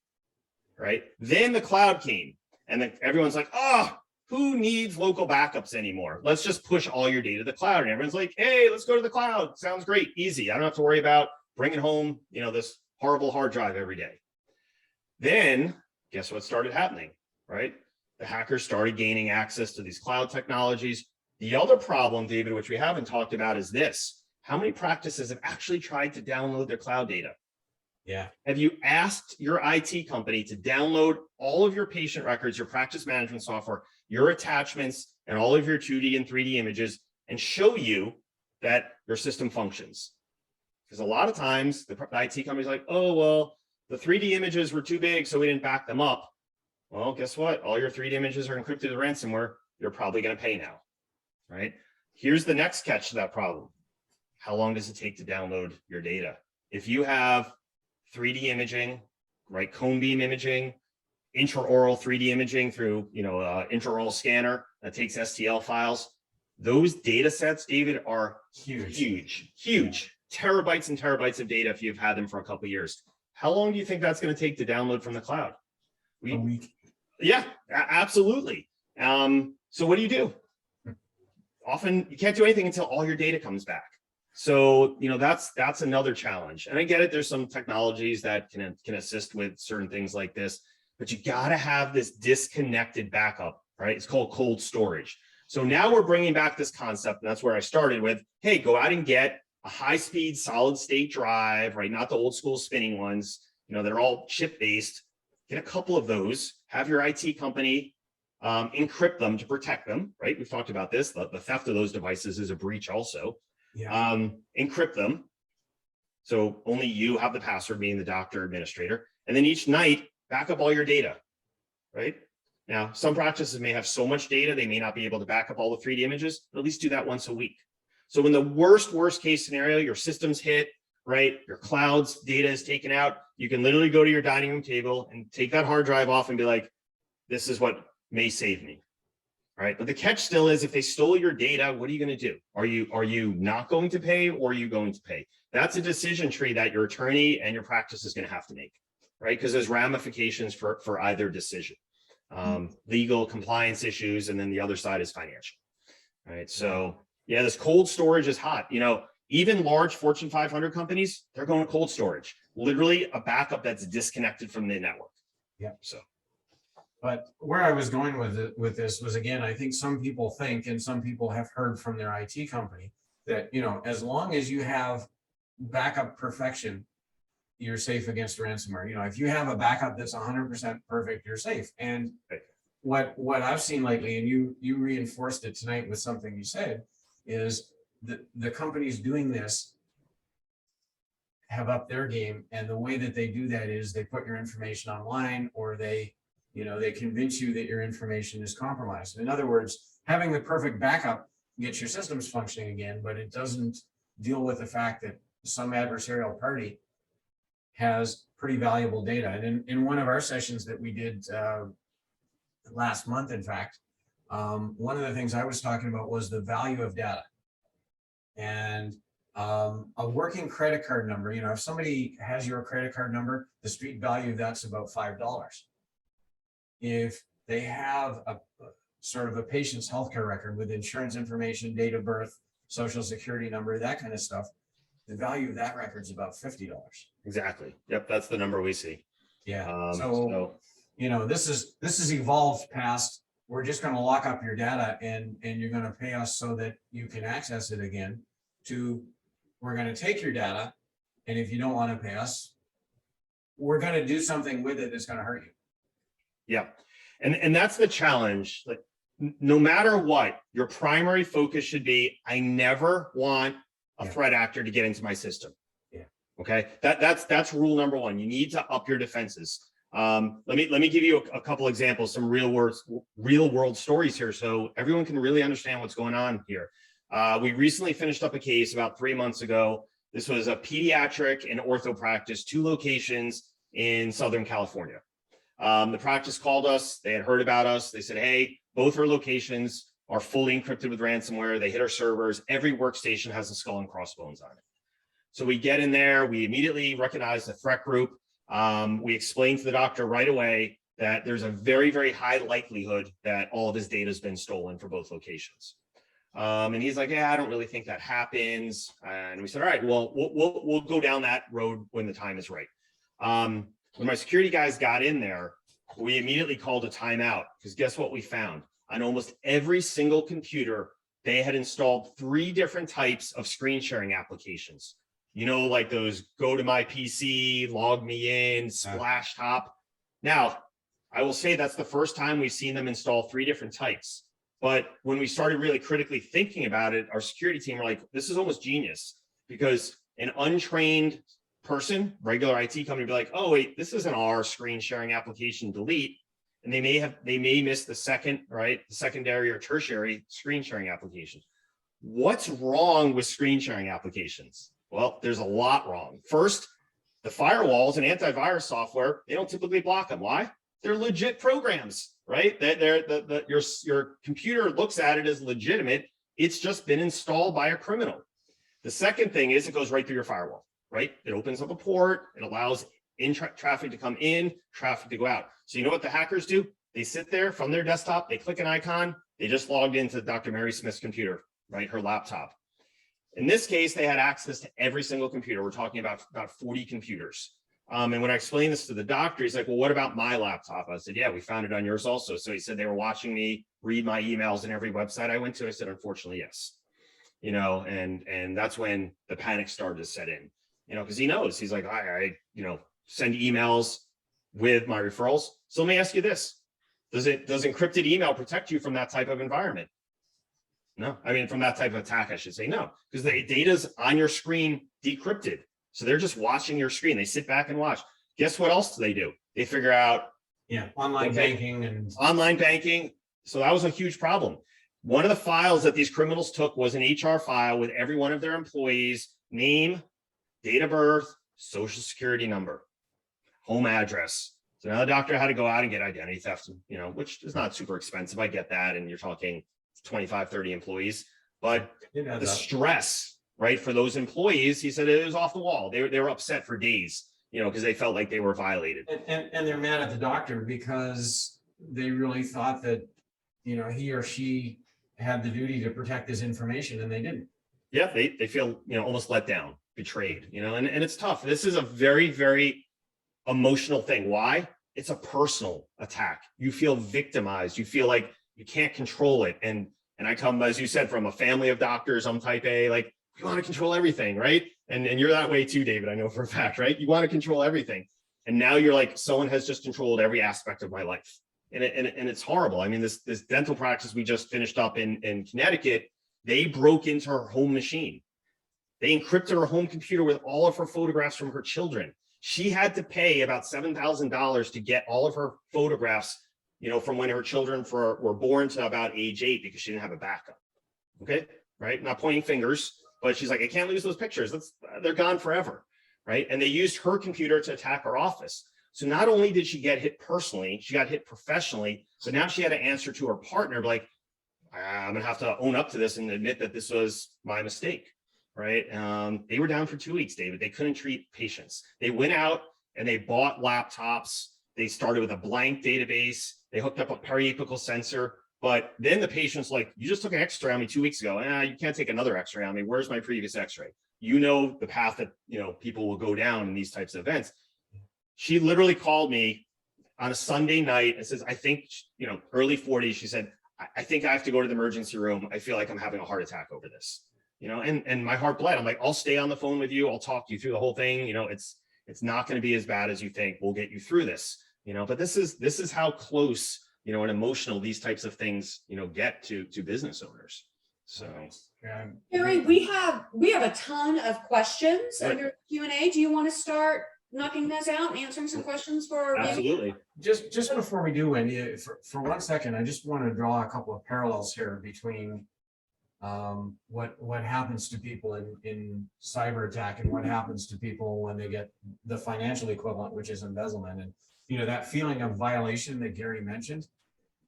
right? Then the cloud came, and then everyone's like, oh, who needs local backups anymore? Let's just push all your data to the cloud. And everyone's like, hey, let's go to the cloud. Sounds great, easy. I don't have to worry about bringing home, this horrible hard drive every day. Then guess what started happening, right? the hackers started gaining access to these cloud technologies. The other problem, David, which we haven't talked about, is this: how many practices have actually tried to download their cloud data? Yeah. Have you asked your IT company to download all of your patient records, your practice management software, your attachments, and all of your 2D and 3D images, and show you that your system functions? Because a lot of times the IT company's like, oh, well, the 3D images were too big, so we didn't back them up. Well, guess what? All your 3D images are encrypted with ransomware. You're probably going to pay now, right? Here's the next catch to that problem. How long does it take to download your data? If you have 3D imaging, right, cone beam imaging, intraoral 3D imaging through, intraoral scanner that takes STL files, those data sets, David, are huge, terabytes and terabytes of data if you've had them for a couple of years. How long do you think that's going to take to download from the cloud? A week. Yeah, absolutely. So what do? Often you can't do anything until all your data comes back. So, that's another challenge. And I get it. There's some technologies that can assist with certain things like this, but you got to have this disconnected backup, right? It's called cold storage. So now we're bringing back this concept, and that's where I started with, hey, go out and get a high-speed solid state drive, right? Not the old school spinning ones, they're all chip-based. Get a couple of those, have your IT company encrypt them to protect them, right? We've talked about this. The theft of those devices is a breach also. Yeah. Encrypt them. So only you have the password, being the doctor administrator. And then each night, back up all your data, right? Now, some practices may have so much data, they may not be able to back up all the 3D images, but at least do that once a week. So in the worst case scenario, your system's hit, right? Your cloud's data is taken out. You can literally go to your dining room table and take that hard drive off and be like, this is what may save me. All right. But the catch still is, if they stole your data, what are you going to do? Are you not going to pay, or are you going to pay? That's a decision tree that your attorney and your practice is going to have to make, right? Because there's ramifications for either decision. Legal, compliance issues, and then the other side is financial. All right. So yeah, this cold storage is hot. Even large Fortune 500 companies, they're going to cold storage, literally a backup that's disconnected from the network. Yeah. So. But where I was going with this was, again, I think some people think, and some people have heard from their IT company, that, as long as you have backup perfection, you're safe against ransomware. If you have a backup that's 100% perfect, you're safe. And what I've seen lately, and you reinforced it tonight with something you said, is the companies doing this have upped their game. And the way that they do that is they put your information online, or they convince you that your information is compromised. In other words, having the perfect backup gets your systems functioning again, but it doesn't deal with the fact that some adversarial party has pretty valuable data. And in one of our sessions that we did last month, in fact, one of the things I was talking about was the value of data. And a working credit card number, if somebody has your credit card number, the street value of that's about $5. If they have a sort of a patient's healthcare record with insurance information, date of birth, social security number, that kind of stuff, the value of that record is about $50. Exactly. Yep. That's the number we see. Yeah. This is evolved past, we're just going to lock up your data and you're going to pay us so that you can access it again, to we're going to take your data, and if you don't want to pay us, we're going to do something with it that's going to hurt you. Yeah. And that's the challenge. Like, no matter what, your primary focus should be, I never want a threat actor to get into my system. Yeah. Okay. That's rule number one. You need to up your defenses. Let me give you a couple examples, some real world stories here, so everyone can really understand what's going on here. We recently finished up a case about 3 months ago. This was a pediatric and ortho practice, 2 locations in Southern California. The practice called us. They had heard about us. They said, hey, both our locations are fully encrypted with ransomware. They hit our servers. Every workstation has a skull and crossbones on it. So we get in there. We immediately recognize the threat group. We explained to the doctor right away that there's a very, very high likelihood that all of his data has been stolen for both locations. And he's like, yeah, I don't really think that happens. And we said, all right, well, we'll go down that road when the time is right. When my security guys got in there, We immediately called a timeout because guess what we found? On almost every single computer, they had installed 3 different types of screen sharing applications. You know, like those go to my PC, log me in, splash top. Now, I will say that's the first time we've seen them install 3 different types. But when we started really critically thinking about it, our security team were like, this is almost genius, because an untrained person, regular IT company, be like, oh wait, this isn't our screen sharing application, delete. And they may miss the secondary or tertiary screen sharing application. What's wrong with screen sharing applications? Well, there's a lot wrong. First, the firewalls and antivirus software, they don't typically block them. Why? They're legit programs, right? Your computer looks at it as legitimate. It's just been installed by a criminal. The second thing is it goes right through your firewall, right? It opens up a port. It allows traffic to come in, traffic to go out. So you know what the hackers do? They sit there from their desktop, they click an icon, they just logged into Dr. Mary Smith's computer, right? Her laptop. In this case, they had access to every single computer. We're talking about 40 computers. And when I explained this to the doctor, he's like, well, what about my laptop? I said, yeah, we found it on yours also. So he said they were watching me read my emails in every website I went to. I said, unfortunately, yes. You know, and that's when the panic started to set in, you know, because he knows, he's like, I send emails with my referrals. So let me ask you this. Does encrypted email protect you from that type of environment? No, I mean, from that type of attack, I should say no, because the data's on your screen decrypted. So they're just watching your screen. They sit back and watch. Guess what else do they do? They figure out online banking and online banking. So that was a huge problem. One of the files that these criminals took was an HR file with every one of their employees' name, date of birth, social security number, home address. So now the doctor had to go out and get identity theft, you know, which is not super expensive. I get that. And you're talking 25, 30 employees, but the stress, right, for those employees, he said it was off the wall. They were upset for days, you know, because they felt like they were violated. And they're mad at the doctor because they really thought that, you know, he or she had the duty to protect this information and they didn't. Yeah, they feel, you know, almost let down, betrayed, you know, and it's tough. This is a very, very emotional thing. Why? It's a personal attack. You feel victimized. You feel like you can't control it. And I come, as you said, from a family of doctors. I'm type A, like, you want to control everything, right? And you're that way too, David, I know for a fact, right? You want to control everything. And now you're like, someone has just controlled every aspect of my life. And it's horrible. I mean, this dental practice we just finished up in Connecticut, they broke into her home machine. They encrypted her home computer with all of her photographs from her children. She had to pay about $7,000 to get all of her photographs, you know, from when her children were born to about age 8, because she didn't have a backup. Okay, right? Not pointing fingers, but she's like, I can't lose those pictures. They're gone forever, right? And they used her computer to attack our office. So not only did she get hit personally, she got hit professionally, but now she had to answer to her partner, like, I'm gonna have to own up to this and admit that this was my mistake, right? They were down for 2 weeks, David. They couldn't treat patients. They went out and they bought laptops. They started with a blank database. They hooked up a periapical sensor, but then the patient's like, you just took an X-ray on me 2 weeks ago. You can't take another X-ray on me. Where's my previous X-ray? You know the path that, you know, people will go down in these types of events. She literally called me on a Sunday night and says, I think, you know, early 40s. She said, I think I have to go to the emergency room. I feel like I'm having a heart attack over this, you know, and my heart bled. I'm like, I'll stay on the phone with you. I'll talk you through the whole thing. You know, it's not going to be as bad as you think. We'll get you through this, you know, but this is how close, you know, and emotional these types of things, you know, get to business owners. So Gary, we have a ton of questions under Q&A. Do you want to start knocking those out and answering some questions for our absolutely. Just before we do, Wendy, for 1 second, I just want to draw a couple of parallels here between what happens to people in cyber attack and what happens to people when they get the financial equivalent, which is embezzlement. And you know, that feeling of violation that Gary mentioned,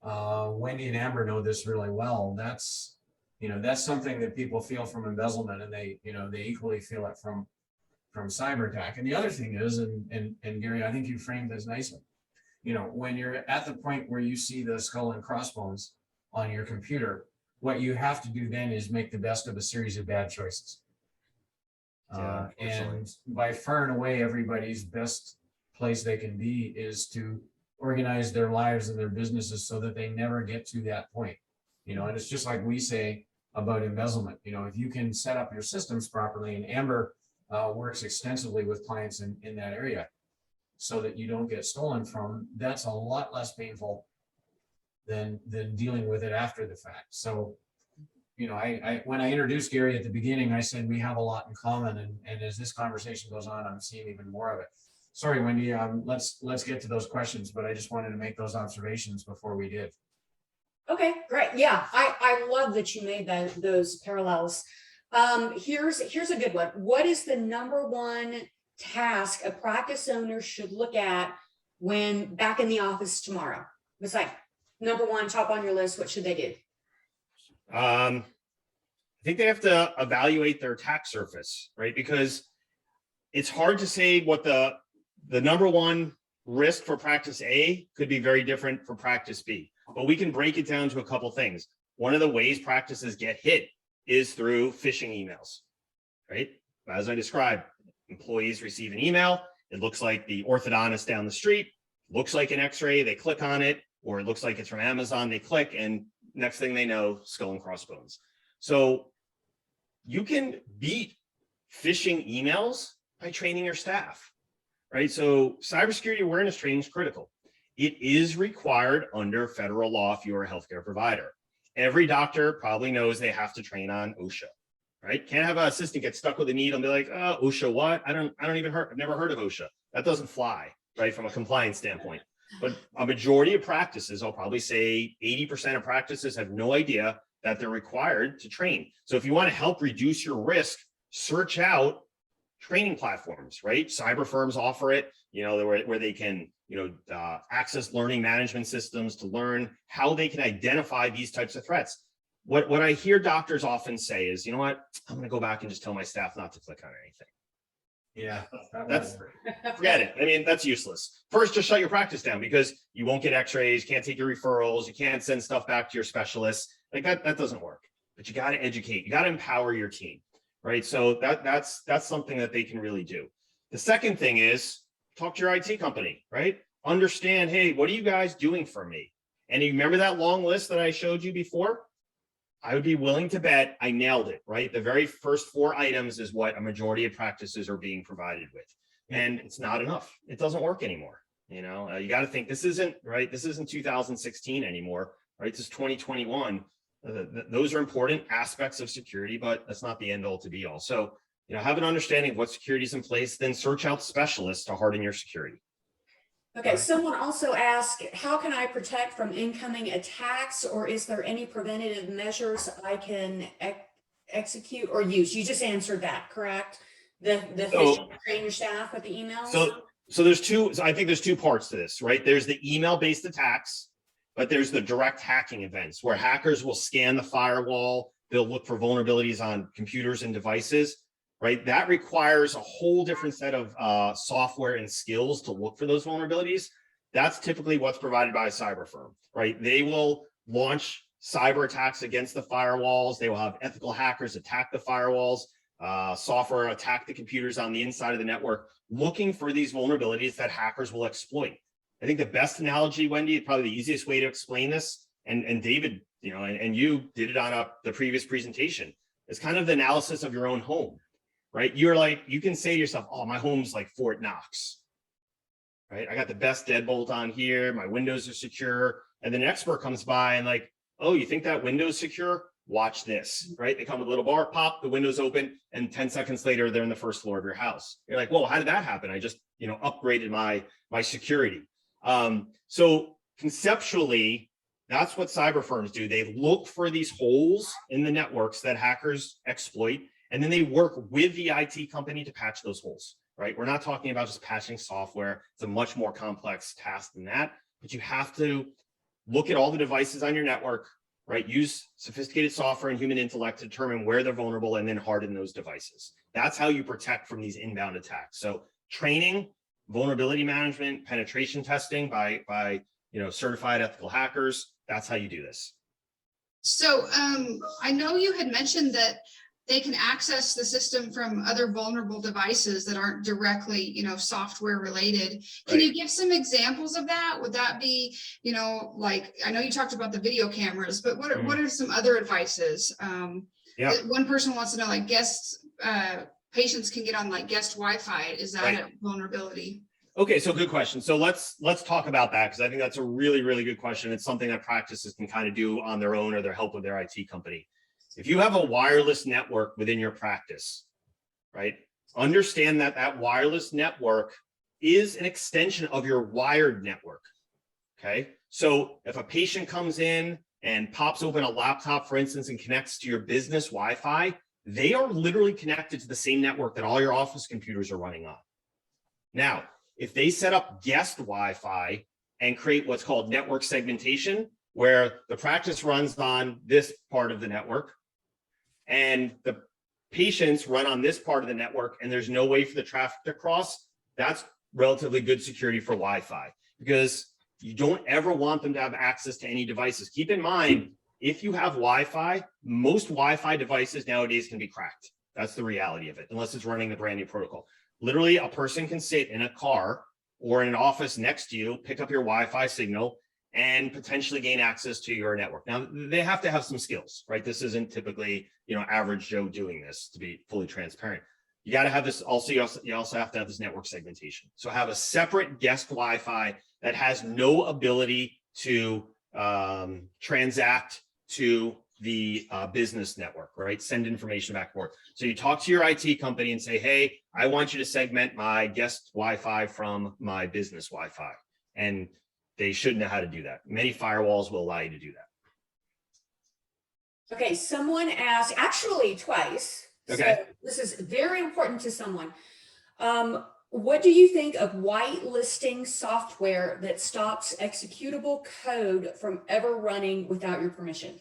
Wendy and Amber know this really well. That's, you know, that's something that people feel from embezzlement, and they, you know, they equally feel it from cyber attack. And the other thing is, and Gary, I think you framed this nicely, you know, when you're at the point where you see the skull and crossbones on your computer, what you have to do then is make the best of a series of bad choices. And by far and away, everybody's best place they can be is to, organize their lives and their businesses so that they never get to that point. You know, and it's just like we say about embezzlement. You know, if you can set up your systems properly, and Amber works extensively with clients in that area so that you don't get stolen from, that's a lot less painful than dealing with it after the fact. So, you know, I when I introduced Gary at the beginning, I said we have a lot in common, and as this conversation goes on, I'm seeing even more of it. Sorry, Wendy, let's get to those questions, but I just wanted to make those observations before we did. Okay, great. Yeah, I love that you made those parallels. Here's a good one. What is the number one task a practice owner should look at when back in the office tomorrow? It's like number one, top on your list. What should they do? I think they have to evaluate their attack surface, right? Because it's hard to say what the number one risk for practice A could be very different for practice B. But we can break it down to a couple things. One of the ways practices get hit is through phishing emails, right? As I described, employees receive an email. It looks like the orthodontist down the street, looks like an x-ray, they click on it, or it looks like it's from Amazon, they click, and next thing they know, skull and crossbones. So you can beat phishing emails by training your staff, right? So cybersecurity awareness training is critical. It is required under federal law if you're a healthcare provider. Every doctor probably knows they have to train on OSHA, right? Can't have an assistant get stuck with a needle and be like, oh, OSHA what? I've never heard of OSHA. That doesn't fly, right? From a compliance standpoint. But a majority of practices, I'll probably say 80% of practices have no idea that they're required to train. So if you want to help reduce your risk, search out training platforms, right? Cyber firms offer it, you know, where they can, you know, access learning management systems to learn how they can identify these types of threats. What I hear doctors often say is, you know what, I'm going to go back and just tell my staff not to click on anything. Yeah, that's forget it. I mean, that's useless. First, just shut your practice down because you won't get x-rays, you can't take your referrals, you can't send stuff back to your specialists. Like that doesn't work. But you got to educate, you got to empower your team, right? So that's something that they can really do. The second thing is talk to your IT company, right? Understand, hey, what are you guys doing for me? And you remember that long list that I showed you before? I would be willing to bet I nailed it, right? The very first 4 items is what a majority of practices are being provided with. And it's not enough. It doesn't work anymore. You know, you got to think this isn't, right? This isn't 2016 anymore, right? This is 2021. Those are important aspects of security, but that's not the end all to be all. So, you know, have an understanding of what security is in place, then search out specialists to harden your security. Okay, someone also asked, how can I protect from incoming attacks, or is there any preventative measures I can execute or use? You just answered that, correct? Train your staff with the emails? So I think there's 2 parts to this, right? There's the email-based attacks, but there's the direct hacking events where hackers will scan the firewall, they'll look for vulnerabilities on computers and devices. Right, that requires a whole different set of software and skills to look for those vulnerabilities. That's typically what's provided by a cyber firm, right? They will launch cyber attacks against the firewalls. They will have ethical hackers attack the firewalls, software attack the computers on the inside of the network, looking for these vulnerabilities that hackers will exploit. I think the best analogy, Wendy, probably the easiest way to explain this, and David, you know, and you did it on the previous presentation, is kind of the analysis of your own home. Right? You're like, you can say to yourself, oh, my home's like Fort Knox, right? I got the best deadbolt on here. My windows are secure. And then an expert comes by and like, oh, you think that window's secure? Watch this, right? They come with a little bar, pop, the window's open, and 10 seconds later, they're in the first floor of your house. You're like, whoa, how did that happen? I just, you know, upgraded my security. So conceptually, that's what cyber firms do. They look for these holes in the networks that hackers exploit, and then they work with the IT company to patch those holes, right? We're not talking about just patching software. It's a much more complex task than that, but you have to look at all the devices on your network, right? Use sophisticated software and human intellect to determine where they're vulnerable and then harden those devices. That's how you protect from these inbound attacks. So training, vulnerability management, penetration testing by you know, certified ethical hackers, that's how you do this. So I know you had mentioned that they can access the system from other vulnerable devices that aren't directly, software related. Can you give some examples of that? Would that be, like, I know you talked about the video cameras, but what are some other advices? One person wants to know, like, patients can get on like guest Wi-Fi. Is that a vulnerability? Okay, so good question. So let's talk about that, because I think that's a really, really good question. It's something that practices can kind of do on their own or their help with their IT company. If you have a wireless network within your practice, right, understand that that wireless network is an extension of your wired network, okay? So if a patient comes in and pops open a laptop, for instance, and connects to your business Wi-Fi, they are literally connected to the same network that all your office computers are running on. Now, if they set up guest Wi-Fi and create what's called network segmentation, where the practice runs on this part of the network and the patients run on this part of the network, and there's no way for the traffic to cross, that's relatively good security for Wi-Fi, because you don't ever want them to have access to any devices. Keep in mind, if you have Wi-Fi, most Wi-Fi devices nowadays can be cracked. That's the reality of it, unless it's running the brand new protocol. Literally, a person can sit in a car or in an office next to you, pick up your Wi-Fi signal, and potentially gain access to your network. Now, they have to have some skills, right? This isn't typically, average Joe doing this, to be fully transparent. You got to have this. Also, you also have to have this network segmentation. So have a separate guest Wi-Fi that has no ability to transact to the business network, right? Send information back and forth. So you talk to your IT company and say, hey, I want you to segment my guest Wi-Fi from my business Wi-Fi. And they should know how to do that. Many firewalls will allow you to do that. Okay, someone asked, actually twice. Okay. So this is very important to someone. What do you think of whitelisting software that stops executable code from ever running without your permission?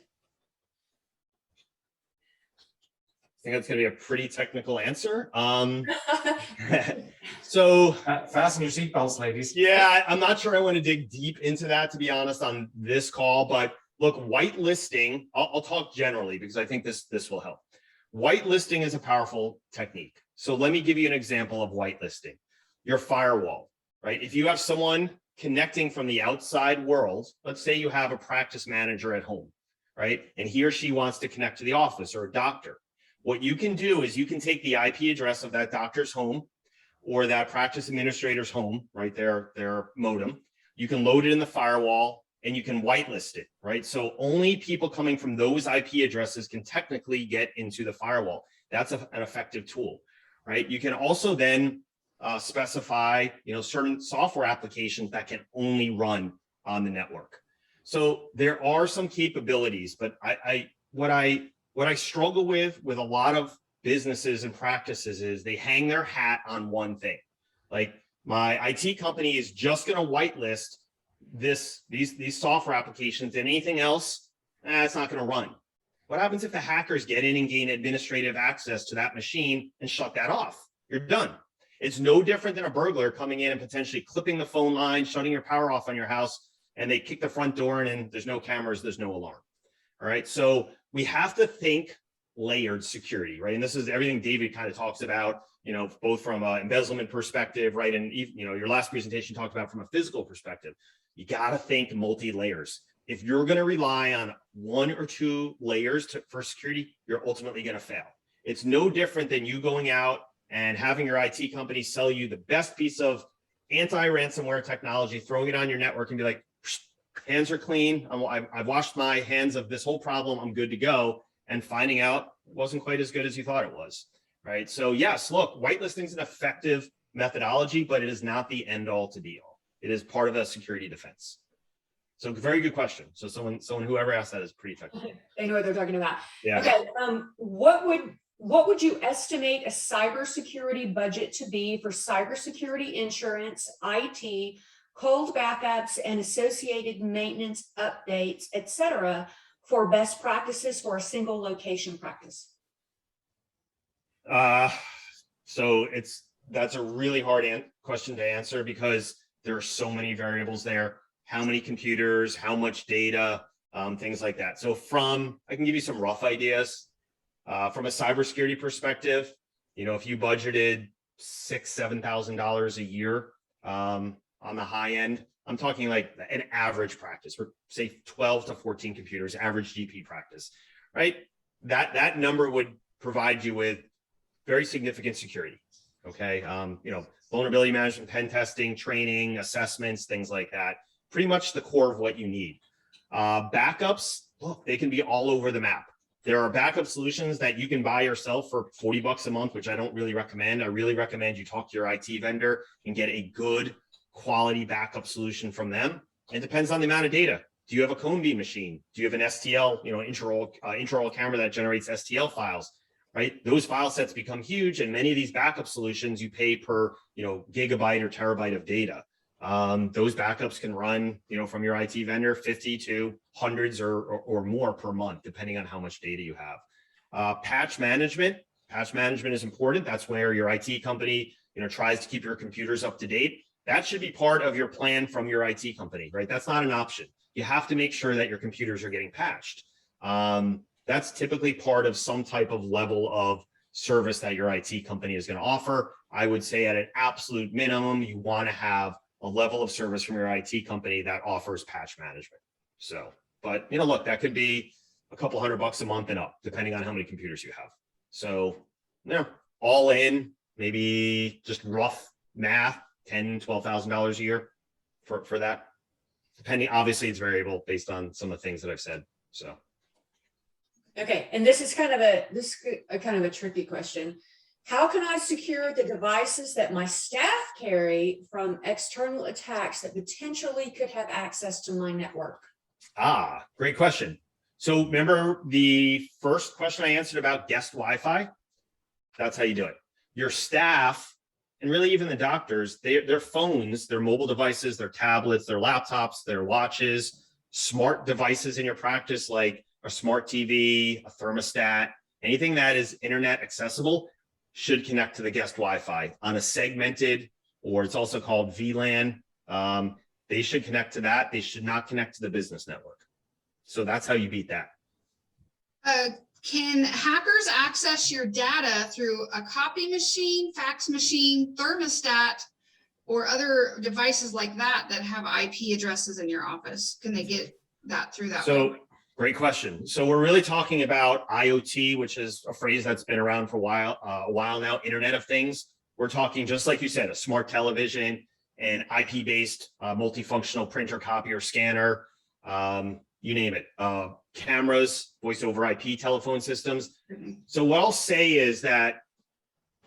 I think that's going to be a pretty technical answer. So fasten your seatbelts, ladies. Yeah, I'm not sure I want to dig deep into that, to be honest, on this call. But look, whitelisting, I'll talk generally because I think this will help. Whitelisting is a powerful technique. So let me give you an example of whitelisting. Your firewall, right? If you have someone connecting from the outside world, let's say you have a practice manager at home, right? And he or she wants to connect to the office or a doctor. What you can do is you can take the IP address of that doctor's home or that practice administrator's home, right? Their modem. You can load it in the firewall and you can whitelist it, right? So only people coming from those IP addresses can technically get into the firewall. That's an effective tool, right? You can also then specify, certain software applications that can only run on the network. So there are some capabilities, but what I struggle with a lot of businesses and practices is they hang their hat on one thing. Like, my IT company is just going to whitelist these software applications, and anything else, it's not going to run. What happens if the hackers get in and gain administrative access to that machine and shut that off? You're done. It's no different than a burglar coming in and potentially clipping the phone line, shutting your power off on your house, and they kick the front door in and there's no cameras, there's no alarm. All right. So we have to think layered security, right? And this is everything David kind of talks about, both from an embezzlement perspective, right? And, your last presentation talked about from a physical perspective. You got to think multi-layers. If you're going to rely on one or two layers for security, you're ultimately going to fail. It's no different than you going out and having your IT company sell you the best piece of anti-ransomware technology, throwing it on your network and be like, hands are clean. I've washed my hands of this whole problem. I'm good to go. And finding out it wasn't quite as good as you thought it was, right? So yes, look, whitelisting is an effective methodology, but it is not the end all to be all. It is part of a security defense. So very good question. So someone whoever asked that is pretty technical. They know what they're talking about. Yeah. Okay. What would you estimate a cybersecurity budget to be for cybersecurity insurance, IT, cold backups, and associated maintenance updates, et cetera, for best practices for a single location practice? So that's a really hard question to answer because there are so many variables there. How many computers, how much data, things like that. So I can give you some rough ideas. From a cybersecurity perspective, if you budgeted $6,000-7,000 a year on the high end, I'm talking like an average practice, or say 12 to 14 computers, average GP practice, right? That number would provide you with very significant security. Okay, vulnerability management, pen testing, training, assessments, things like that. Pretty much the core of what you need. Backups, look, they can be all over the map. There are backup solutions that you can buy yourself for $40 a month, which I don't really recommend. I really recommend you talk to your IT vendor and get a good quality backup solution from them. It depends on the amount of data. Do you have a cone beam machine? Do you have an STL, intraoral camera that generates STL files, right? Those file sets become huge, and many of these backup solutions you pay per, gigabyte or terabyte of data. Those backups can run, from your IT vendor, 50 to hundreds or more per month, depending on how much data you have. Patch management is important. That's where your IT company, tries to keep your computers up to date. That should be part of your plan from your IT company, right? That's not an option. You have to make sure that your computers are getting patched. That's typically part of some type of level of service that your IT company is going to offer. I would say at an absolute minimum, you want to have a level of service from your IT company that offers patch management. So, but look, that could be a couple $100 a month and up, depending on how many computers you have. So, all in, maybe just rough math, $10,000-12,000 a year for that. Depending, obviously, it's variable based on some of the things that I've said. So, okay, and this is kind of a tricky question. How can I secure the devices that my staff carry from external attacks that potentially could have access to my network? Great question. So remember the first question I answered about guest Wi-Fi? That's how you do it. Your staff, and really even the doctors, their phones, their mobile devices, their tablets, their laptops, their watches, smart devices in your practice like a smart TV, a thermostat, anything that is internet accessible should connect to the guest Wi-Fi on a segmented, or it's also called VLAN. They should connect to that. They should not connect to the business network. So that's how you beat that. Can hackers access your data through a copy machine, fax machine, thermostat, or other devices like that have IP addresses in your office? Can they get that through that way? Great question. So we're really talking about IoT, which is a phrase that's been around for a while now, Internet of Things. We're talking, just like you said, a smart television, an IP-based multifunctional printer, copier, scanner, you name it, cameras, voice over IP telephone systems. So what I'll say is that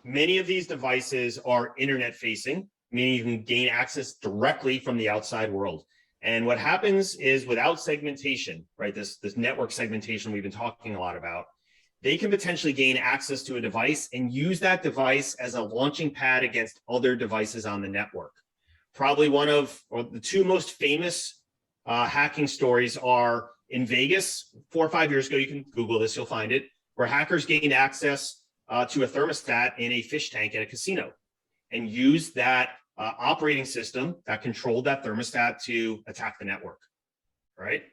many of these devices are internet facing, meaning you can gain access directly from the outside world. And what happens is, without segmentation, right, this network segmentation we've been talking a lot about, they can potentially gain access to a device and use that device as a launching pad against other devices on the network. Probably one of, or the two most famous hacking stories are in Vegas 4 or 5 years ago. You can Google this, you'll find it, where hackers gained access to a thermostat in a fish tank at a casino and used that operating system that controlled that thermostat to attack the network, right?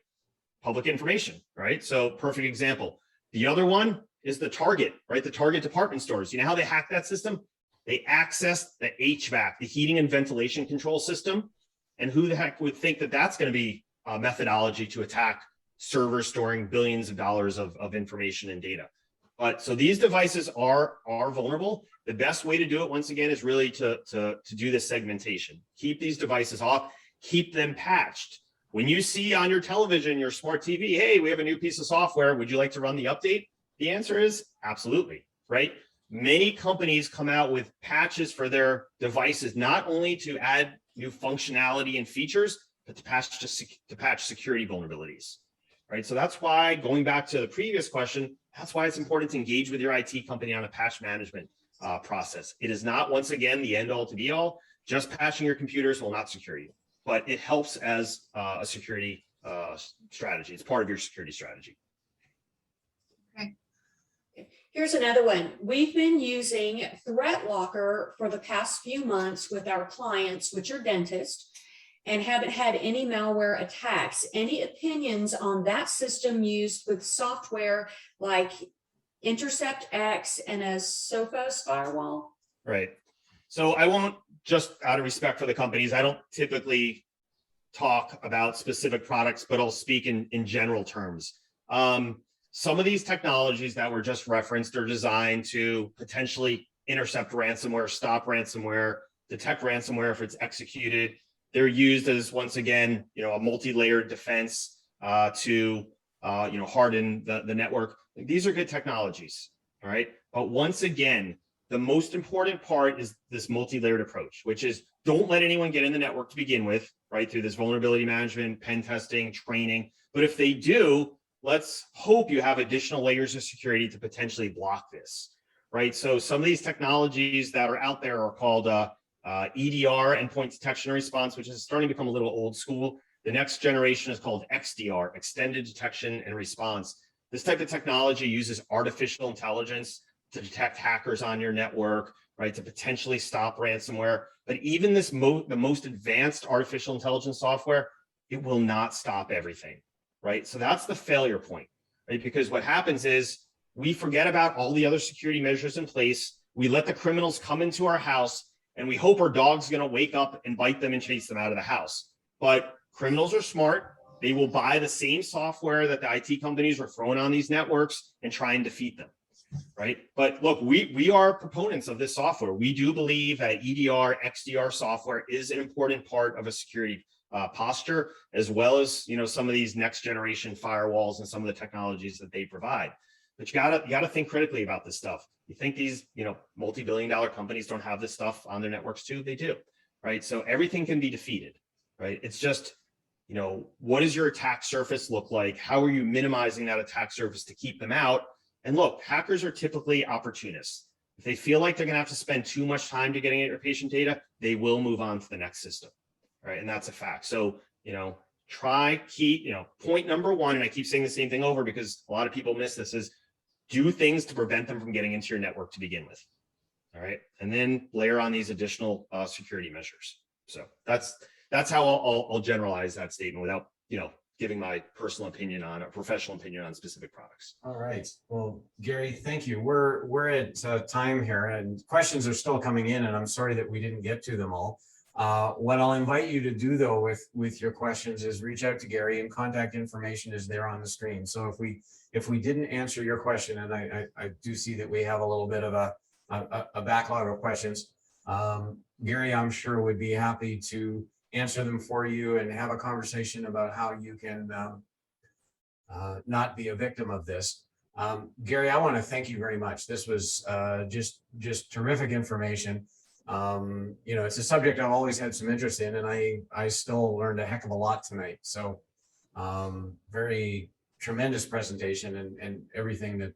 Public information, right? So perfect example. The other one is the Target, right? The Target department stores. You know how they hack that system? They access the HVAC, the heating and ventilation control system. And who the heck would think that that's going to be a methodology to attack servers storing billions of dollars of information and data? But so these devices are vulnerable. The best way to do it, once again, is really to do this segmentation. Keep these devices off, keep them patched. When you see on your television, your smart TV, hey, we have a new piece of software, would you like to run the update? The answer is absolutely, right? Many companies come out with patches for their devices, not only to add new functionality and features, but to patch security vulnerabilities, right? So that's why, going back to the previous question, that's why it's important to engage with your IT company on a patch management process. It is not, once again, the end all to be all. Just patching your computers will not secure you, but it helps as a security strategy. It's part of your security strategy. Okay. Here's another one. We've been using Threat Locker for the past few months with our clients, which are dentists, and haven't had any malware attacks. Any opinions on that system used with software like Intersect X, and a Sophos firewall. Right. So I won't, just out of respect for the companies, I don't typically talk about specific products, but I'll speak in general terms. Some of these technologies that were just referenced are designed to potentially intercept ransomware, stop ransomware, detect ransomware if it's executed. They're used as, once again, a multi-layered defense to harden the network. These are good technologies, all right? But once again, the most important part is this multi-layered approach, which is don't let anyone get in the network to begin with, right? Through this vulnerability management, pen testing, training. But if they do, let's hope you have additional layers of security to potentially block this, right? So some of these technologies that are out there are called EDR, endpoint detection and response, which is starting to become a little old school. The next generation is called XDR, extended detection and response. This type of technology uses artificial intelligence to detect hackers on your network, right? To potentially stop ransomware. But even this the most advanced artificial intelligence software, it will not stop everything, right? So that's the failure point, right? Because what happens is we forget about all the other security measures in place. We let the criminals come into our house and we hope our dog's going to wake up and bite them and chase them out of the house. But criminals are smart. They will buy the same software that the IT companies are throwing on these networks and try and defeat them, right? But look, we are proponents of this software. We do believe that EDR, XDR software is an important part of a security posture, as well as some of these next generation firewalls and some of the technologies that they provide. But you gotta think critically about this stuff. You think these multi-billion-dollar companies don't have this stuff on their networks too? They do, right? So everything can be defeated, right? It's just what does your attack surface look like? How are you minimizing that attack surface to keep them out? And look, hackers are typically opportunists. If they feel like they're going to have to spend too much time to getting at your patient data, they will move on to the next system, right? And that's a fact. So, point number one, and I keep saying the same thing over because a lot of people miss this, is do things to prevent them from getting into your network to begin with, all right? And then layer on these additional security measures. So that's how I'll generalize that statement without, giving my personal opinion on or professional opinion on specific products. All right. Well, Gary, thank you. We're at time here and questions are still coming in, and I'm sorry that we didn't get to them all. What I'll invite you to do though with your questions is reach out to Gary, and contact information is there on the screen. So if we didn't answer your question, and I do see that we have a little bit of a backlog of questions, Gary, I'm sure would be happy to answer them for you and have a conversation about how you can not be a victim of this. Gary, I want to thank you very much. This was just terrific information. It's a subject I've always had some interest in, and I still learned a heck of a lot tonight. So very tremendous presentation and everything that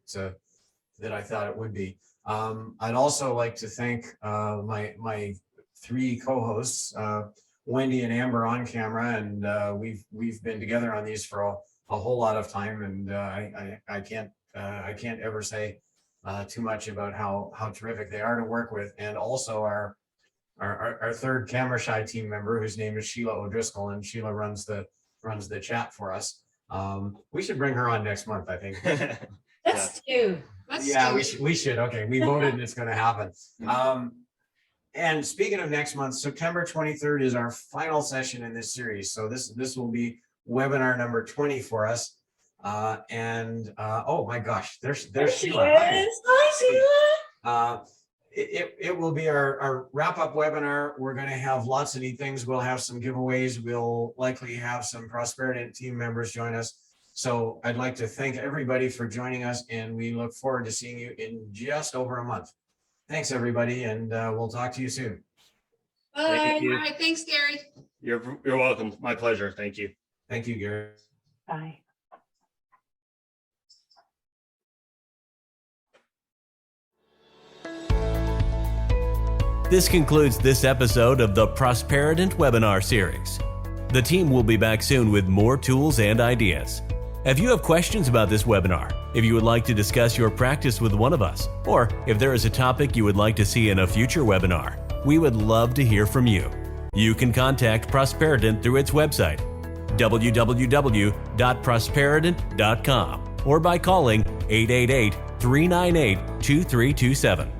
I thought it would be. I'd also like to thank my three co-hosts, Wendy and Amber on camera, and we've been together on these for a whole lot of time, and I can't ever say too much about how terrific they are to work with. And also our third camera shy team member, whose name is Sheila O'Driscoll, and Sheila runs the chat for us. We should bring her on next month, I think. Let's do. We should. Okay, we voted and it's going to happen. And speaking of next month, September 23rd is our final session in this series. So this will be webinar number 20 for us. Oh my gosh, there's Sheila. Hi, Sheila. It will be our wrap-up webinar. We're going to have lots of neat things. We'll have some giveaways. We'll likely have some Prosperident team members join us. So I'd like to thank everybody for joining us, and we look forward to seeing you in just over a month. Thanks, everybody, and we'll talk to you soon. Bye. Thank you. All right, thanks, Gary. You're welcome. My pleasure. Thank you. Thank you, Gary. Bye. This concludes this episode of the Prosperident webinar series. The team will be back soon with more tools and ideas. If you have questions about this webinar, if you would like to discuss your practice with one of us, or if there is a topic you would like to see in a future webinar, we would love to hear from you. You can contact Prosperident through its website, www.prosperident.com, or by calling 888 398 2327.